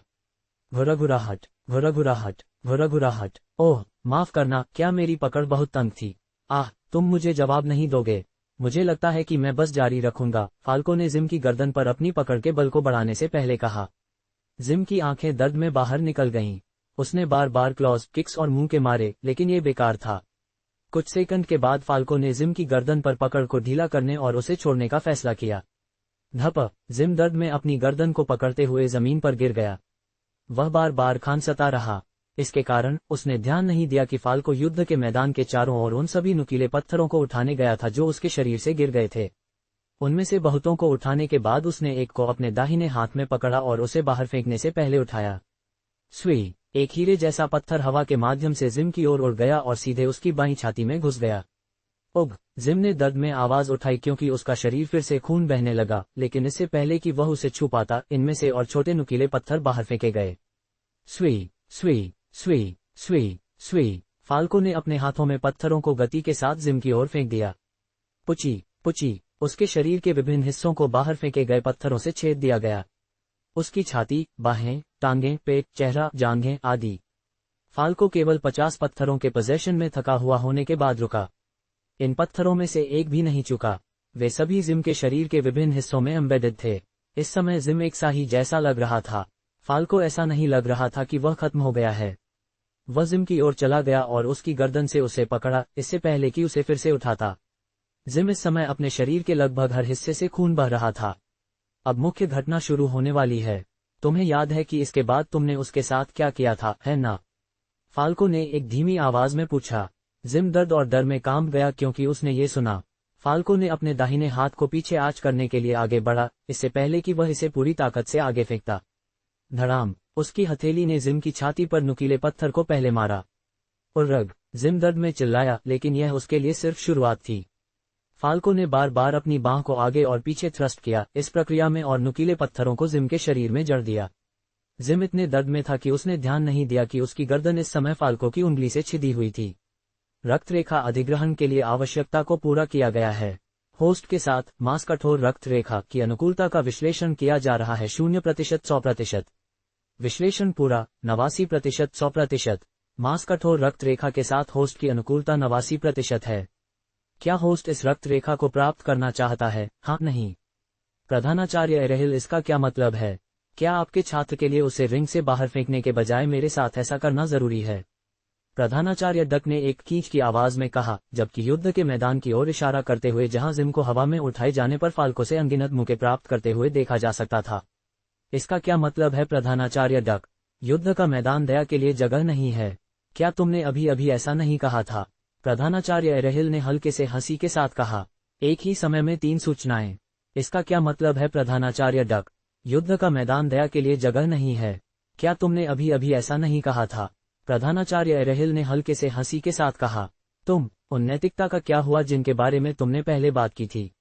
घुरघुराहट, घुरघुराहट, घुरघुराहट। ओह, माफ करना, क्या मेरी पकड़ बहुत तंग थी? आह, तुम मुझे जवाब नहीं दोगे? मुझे लगता है कि मैं बस जारी रखूंगा, फाल्को ने जिम की गर्दन पर अपनी पकड़ के बल को बढ़ाने से पहले कहा। जिम की आंखें दर्द में बाहर निकल गईं। उसने बार बार क्लॉज, किक्स और मुंह के मारे, लेकिन ये बेकार था। कुछ सेकंड के बाद फाल्को ने जिम की गर्दन पर पकड़ को ढीला करने और उसे छोड़ने का फैसला किया। धप, जिम दर्द में अपनी गर्दन को पकड़ते हुए जमीन पर गिर गया। वह बार बार खांसता रहा। इसके कारण उसने ध्यान नहीं दिया कि फाल्को युद्ध के मैदान के चारों ओर उन सभी नुकीले पत्थरों को उठाने गया था जो उसके शरीर से गिर गए थे। उनमें से बहुतों को उठाने के बाद उसने एक को अपने दाहिने हाथ में पकड़ा और उसे बाहर फेंकने से पहले उठाया। सुई, एक हीरे जैसा पत्थर हवा के माध्यम से जिम की ओर उड़ गया और सीधे उसकी बाईं छाती में घुस गया। उग, जिम ने दर्द में आवाज उठाई क्योंकि उसका शरीर फिर से खून बहने लगा, लेकिन इससे पहले कि वह उसे छू पाता, इनमें से और छोटे नुकीले पत्थर बाहर फेंके गए। सुई, सुई, सुई, सुई, सुई। फाल्को ने अपने हाथों में पत्थरों को गति के साथ जिम की ओर फेंक दिया। पुची, पुची, उसके शरीर के विभिन्न हिस्सों को बाहर फेंके गए पत्थरों से छेद दिया गया। उसकी छाती, बाहें, टांगें, पेट, चेहरा, जांघें आदि। फाल्को केवल 50 पत्थरों के पोजेशन में थका हुआ होने के बाद रुका। इन पत्थरों में से एक भी नहीं चुका। वे सभी जिम के शरीर के विभिन्न हिस्सों में एम्बेडेड थे। इस समय जिम एक शाही जैसा लग रहा था। फाल्को ऐसा नहीं लग रहा था कि वह खत्म हो गया है। वह जिम की ओर चला गया और उसकी गर्दन से उसे पकड़ा, इससे पहले कि उसे फिर से उठाता। जिम इस समय अपने शरीर के लगभग हर हिस्से से खून बह रहा था। अब मुख्य घटना शुरू होने वाली है। तुम्हें याद है कि इसके बाद तुमने उसके साथ क्या किया था, है ना? फाल्को ने एक धीमी आवाज में पूछा। जिम दर्द और डर में कांप गया क्योंकि उसने ये सुना। फाल्को ने अपने दाहिने हाथ को पीछे आंच करने के लिए आगे बढ़ा, इससे पहले कि वह इसे पूरी ताकत से आगे फेंकता। धड़ाम, उसकी हथेली ने जिम की छाती पर नुकीले पत्थर को पहले मारा। उर्रग, जिम दर्द में चिल्लाया, लेकिन यह उसके लिए सिर्फ शुरुआत थी। फाल्को ने बार बार अपनी बांह को आगे और पीछे थ्रस्ट किया, इस प्रक्रिया में और नुकीले पत्थरों को जिम के शरीर में जड़ दिया। जिम इतने दर्द में था कि उसने ध्यान नहीं दिया कि उसकी गर्दन इस समय फाल्को की उंगली से छिदी हुई थी। रक्त रेखा अधिग्रहण के लिए आवश्यकता को पूरा किया गया है। होस्ट के साथ मांस कठोर रक्त रेखा की अनुकूलता का विश्लेषण किया जा रहा है। 0% 100%। विश्लेषण पूरा 89% 100%। मांस कठोर रक्त रेखा के साथ होस्ट की अनुकूलता 89% है। क्या होस्ट इस रक्त रेखा को प्राप्त करना चाहता है? हाँ, नहीं? प्रधानाचार्य एरेहिल, इसका क्या मतलब है? क्या आपके छात्र के लिए उसे रिंग से बाहर फेंकने के बजाय मेरे साथ ऐसा करना जरूरी है? प्रधानाचार्य डक ने एक खींच की आवाज में कहा, जबकि युद्ध के मैदान की ओर इशारा करते हुए जहां जिम को हवा में उठाए जाने पर फाल्को से अनगिनत मुक्के प्राप्त करते हुए देखा जा सकता था। इसका क्या मतलब है प्रधानाचार्य डक? युद्ध का मैदान दया के लिए जगह नहीं है। क्या तुमने अभी अभी ऐसा नहीं कहा था? प्रधानाचार्य एरेहिल ने हल्के से हंसी के साथ कहा। एक ही समय में 3 सूचनाएं। इसका क्या मतलब है प्रधानाचार्य डक? युद्ध का मैदान दया के लिए जगह नहीं है। क्या तुमने अभी अभी ऐसा नहीं कहा था? प्रधानाचार्य एरेहिल ने हल्के से हंसी के साथ कहा। उन नैतिकता का क्या हुआ जिनके बारे में तुमने पहले बात की थी?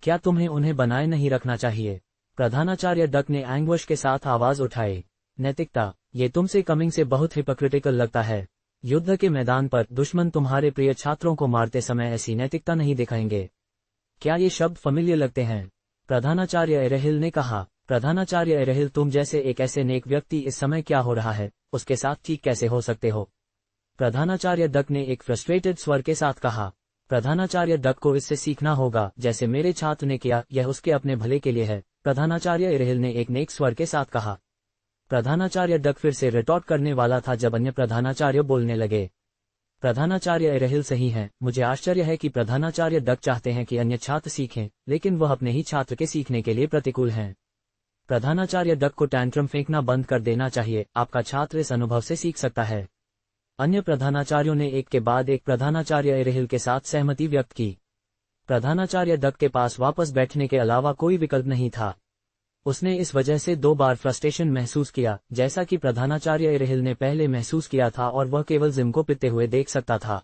क्या तुम्हें उन्हें बनाए नहीं रखना चाहिए? प्रधानाचार्य डक ने एंग्विश के साथ आवाज उठाई। नैतिकता, ये तुमसे कमिंग से बहुत हिपोक्रिटिकल लगता है। युद्ध के मैदान पर दुश्मन तुम्हारे प्रिय छात्रों को मारते समय ऐसी नैतिकता नहीं दिखाएंगे। क्या ये शब्द फैमिलियर लगते हैं? प्रधानाचार्य एरेहिल ने कहा। प्रधानाचार्य एरेहिल, तुम जैसे एक ऐसे नेक व्यक्ति इस समय क्या हो रहा है, उसके साथ ठीक कैसे हो सकते हो? प्रधानाचार्य डक ने एक फ्रस्ट्रेटेड स्वर के साथ कहा। प्रधानाचार्य डक को इससे सीखना होगा, जैसे मेरे छात्र ने किया, यह उसके अपने भले के लिए है। प्रधानाचार्य एरेहिल ने एक नेक स्वर के साथ कहा। प्रधानाचार्य डक फिर से रिटॉर्ट करने वाला था जब अन्य प्रधानाचार्य बोलने लगे। प्रधानाचार्य एरेहिल सही हैं। मुझे आश्चर्य है कि प्रधानाचार्य डक चाहते हैं कि अन्य छात्र सीखें, लेकिन वह अपने ही छात्र के सीखने के लिए प्रतिकूल हैं। प्रधानाचार्य डक को टैंट्रम फेंकना बंद कर देना चाहिए। आपका छात्र इस अनुभव से सीख सकता है। अन्य प्रधानाचार्यों ने एक के बाद एक प्रधानाचार्य एरेहिल के साथ सहमति व्यक्त की। प्रधानाचार्य डक के पास वापस बैठने के अलावा कोई विकल्प नहीं था। उसने इस वजह से 2 बार फ्रस्ट्रेशन महसूस किया, जैसा कि प्रधानाचार्य एरेहिल ने पहले महसूस किया था, और वह केवल जिम को पिटते हुए देख सकता था।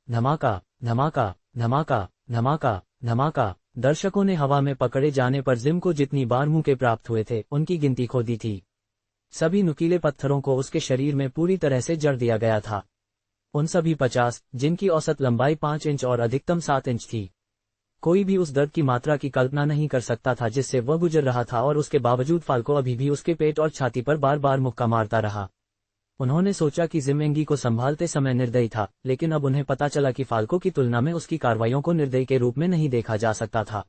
धमाका, धमाका, धमाका, धमाका, धमाका। दर्शकों ने हवा में पकड़े जाने पर जिम को जितनी बार मुक्के प्राप्त हुए थे, उनकी गिनती खो दी थी। सभी नुकीले पत्थरों को उसके शरीर में पूरी तरह से जड़ दिया गया था। उन सभी 50, जिनकी औसत लंबाई 5 इंच और अधिकतम 7 इंच थी। कोई भी उस दर्द की मात्रा की कल्पना नहीं कर सकता था जिससे वह गुजर रहा था, और उसके बावजूद फाल्को अभी भी उसके पेट और छाती पर बार बार मुक्का मारता रहा। उन्होंने सोचा कि जिम एंगी को संभालते समय निर्दयी था, लेकिन अब उन्हें पता चला कि फाल्को की तुलना में उसकी कार्रवाइयों को निर्दयी के रूप में नहीं देखा जा सकता था।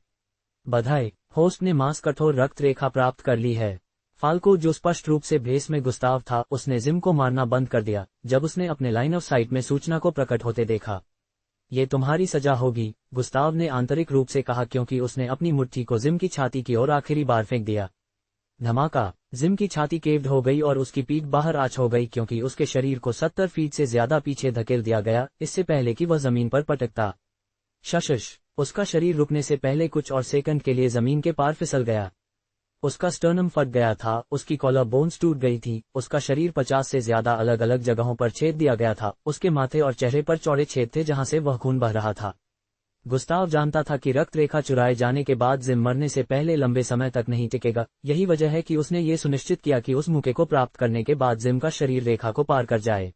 बधाई, होस्ट ने मांस कठोर रक्त रेखा प्राप्त कर ली है। फाल्को, जो स्पष्ट रूप से भेस में गुस्ताव था, उसने जिम को मारना बंद कर दिया जब उसने अपने लाइन ऑफ साइट में सूचना को प्रकट होते देखा। ये तुम्हारी सजा होगी, गुस्ताव ने आंतरिक रूप से कहा, क्योंकि उसने अपनी मुट्ठी को जिम की छाती की ओर आखिरी बार फेंक दिया। धमाका, जिम की छाती केव्ड हो गई और उसकी पीठ बाहर आछ हो गई, क्योंकि उसके शरीर को 70 फीट से ज्यादा पीछे धकेल दिया गया, इससे पहले कि वह जमीन पर पटकता। शशश, उसका शरीर रुकने से पहले कुछ और सेकंड के लिए जमीन के पार फिसल गया। उसका स्टर्नम फट गया था, उसकी कॉलर बोन्स टूट गई थी, उसका शरीर 50 से ज्यादा अलग अलग जगहों पर छेद दिया गया था, उसके माथे और चेहरे पर चौड़े छेद थे जहां से वह खून बह रहा था। गुस्ताव जानता था कि रक्त रेखा चुराए जाने के बाद जिम मरने से पहले लंबे समय तक नहीं टिकेगा। यही वजह है कि उसने ये सुनिश्चित किया कि उस मौके को प्राप्त करने के बाद जिम का शरीर रेखा को पार कर जाए।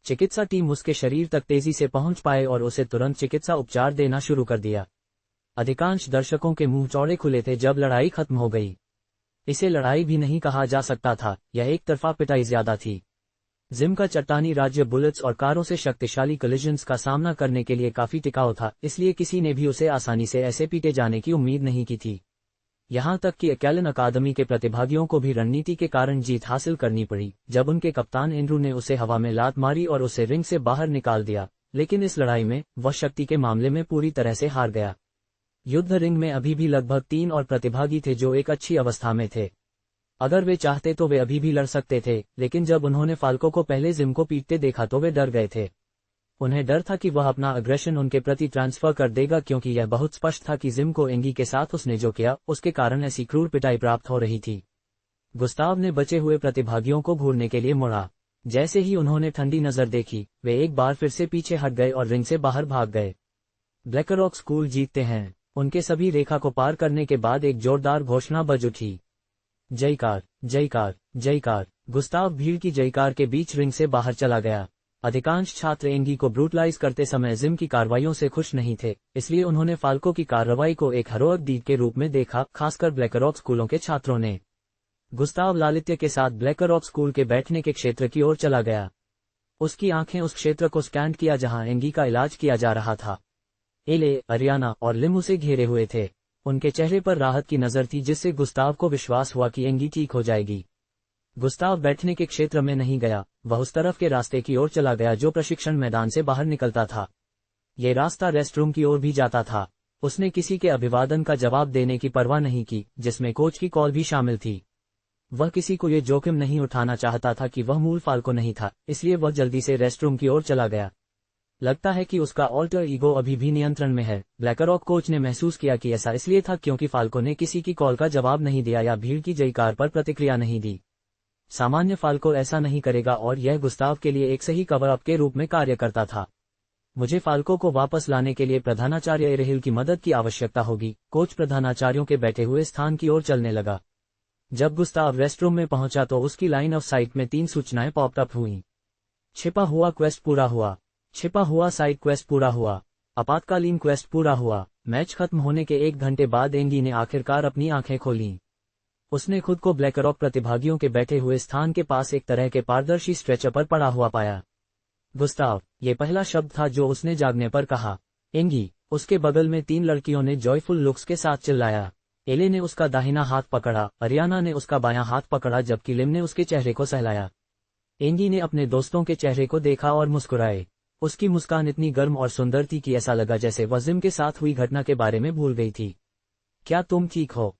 चिकित्सा टीम उसके शरीर तक तेजी से पहुंच पाए और उसे तुरंत चिकित्सा उपचार देना शुरू कर दिया। अधिकांश दर्शकों के मुंह चौड़े खुले थे जब लड़ाई खत्म हो गई। इसे लड़ाई भी नहीं कहा जा सकता था, यह एक तरफा पिटाई ज्यादा थी। जिम का चट्टानी राज्य बुलेट्स और कारों से शक्तिशाली कोलिजन्स का सामना करने के लिए काफी टिकाऊ था, इसलिए किसी ने भी उसे आसानी से ऐसे पीटे जाने की उम्मीद नहीं की थी। यहां तक कि अकेलन अकादमी के प्रतिभागियों को भी रणनीति के कारण जीत हासिल करनी पड़ी जब उनके कप्तान एंड्रू ने उसे हवा में लात मारी और उसे रिंग से बाहर निकाल दिया। लेकिन इस लड़ाई में वह शक्ति के मामले में पूरी तरह से हार गया। युद्ध रिंग में अभी भी लगभग 3 और प्रतिभागी थे जो एक अच्छी अवस्था में थे। अगर वे चाहते तो वे अभी भी लड़ सकते थे, लेकिन जब उन्होंने फाल्को को पहले जिम को पीटते देखा तो वे डर गए थे। उन्हें डर था कि वह अपना अग्रेशन उनके प्रति ट्रांसफर कर देगा, क्योंकि यह बहुत स्पष्ट था कि जिम को एंगी के साथ उसने जो किया उसके कारण ऐसी क्रूर पिटाई प्राप्त हो रही थी। गुस्ताव ने बचे हुए प्रतिभागियों को घूरने के लिए मुड़ा। जैसे ही उन्होंने ठंडी नजर देखी, वे एक बार फिर से पीछे हट गए और रिंग से बाहर भाग गए। ब्लैकरॉक स्कूल जीतते हैं। उनके सभी रेखा को पार करने के बाद एक जोरदार घोषणा बज उठी। जयकार, जयकार, जयकार। गुस्ताव भीड़ की जयकार के बीच रिंग से बाहर चला गया। अधिकांश छात्र एंगी को ब्रूटलाइज करते समय जिम की कार्रवाइयों से खुश नहीं थे, इसलिए उन्होंने फाल्को की कार्रवाई को एक हेरोइक डीड के रूप में देखा, खासकर ब्लैकरॉक स्कूलों के छात्रों ने। गुस्ताव लालित्य के साथ ब्लैकरॉक स्कूल के बैठने के क्षेत्र की ओर चला गया। उसकी आंखें उस क्षेत्र को स्कैन किया जहां एंगी का इलाज किया जा रहा था। एले, अरियाना और लिम उसे घेरे हुए थे। उनके चेहरे पर राहत की नजर थी, जिससे गुस्ताव को विश्वास हुआ कि एंगी ठीक हो जाएगी। गुस्ताव बैठने के क्षेत्र में नहीं गया, वह उस तरफ के रास्ते की ओर चला गया जो प्रशिक्षण मैदान से बाहर निकलता था। ये रास्ता रेस्टरूम की ओर भी जाता था। उसने किसी के अभिवादन का जवाब देने की परवाह नहीं की, जिसमें कोच की कॉल भी शामिल थी। वह किसी को ये जोखिम नहीं उठाना चाहता था कि वह मूल फाल्को नहीं था, इसलिए वह जल्दी से रेस्टरूम की ओर चला गया। लगता है कि उसका ऑल्टर ईगो अभी भी नियंत्रण में है। ब्लैकरॉक कोच ने महसूस किया कि ऐसा इसलिए था क्योंकि फाल्को ने किसी की कॉल का जवाब नहीं दिया या भीड़ की जयकार पर प्रतिक्रिया नहीं दी। सामान्य फाल्को ऐसा नहीं करेगा, और यह गुस्ताव के लिए एक सही कवर अप के रूप में कार्य करता था। मुझे फाल्को को वापस लाने के लिए प्रधानाचार्य एरेहिल की मदद की आवश्यकता होगी। कोच प्रधानाचार्यों के बैठे हुए स्थान की ओर चलने लगा। जब गुस्ताव रेस्टरूम में पहुंचा तो उसकी लाइन ऑफ साइट में 3 सूचनाएं पॉप अप हुईं। छिपा हुआ क्वेस्ट पूरा हुआ, छिपा हुआ साइड क्वेस्ट पूरा हुआ, आपातकालीन क्वेस्ट पूरा हुआ। मैच खत्म होने के 1 घंटे बाद एंगी ने आखिरकार अपनी आंखें खोलीं। उसने खुद को ब्लैकरॉक प्रतिभागियों के बैठे हुए स्थान के पास एक तरह के पारदर्शी स्ट्रेचर पर पड़ा हुआ पाया। गुस्ताव, ये पहला शब्द था जो उसने जागने पर कहा। एंगी, उसके बगल में 3 लड़कियों ने जॉयफुल लुक्स के साथ चिल्लाया। एले ने उसका दाहिना हाथ पकड़ा, अरियाना ने उसका बायां हाथ पकड़ा, जबकि लिम ने उसके चेहरे को सहलाया। एंगी ने अपने दोस्तों के चेहरे को देखा और मुस्कुराए। उसकी मुस्कान इतनी गर्म और सुंदर थी कि ऐसा लगा जैसे वह जिम के साथ हुई घटना के बारे में भूल गई थी। क्या तुम ठीक हो?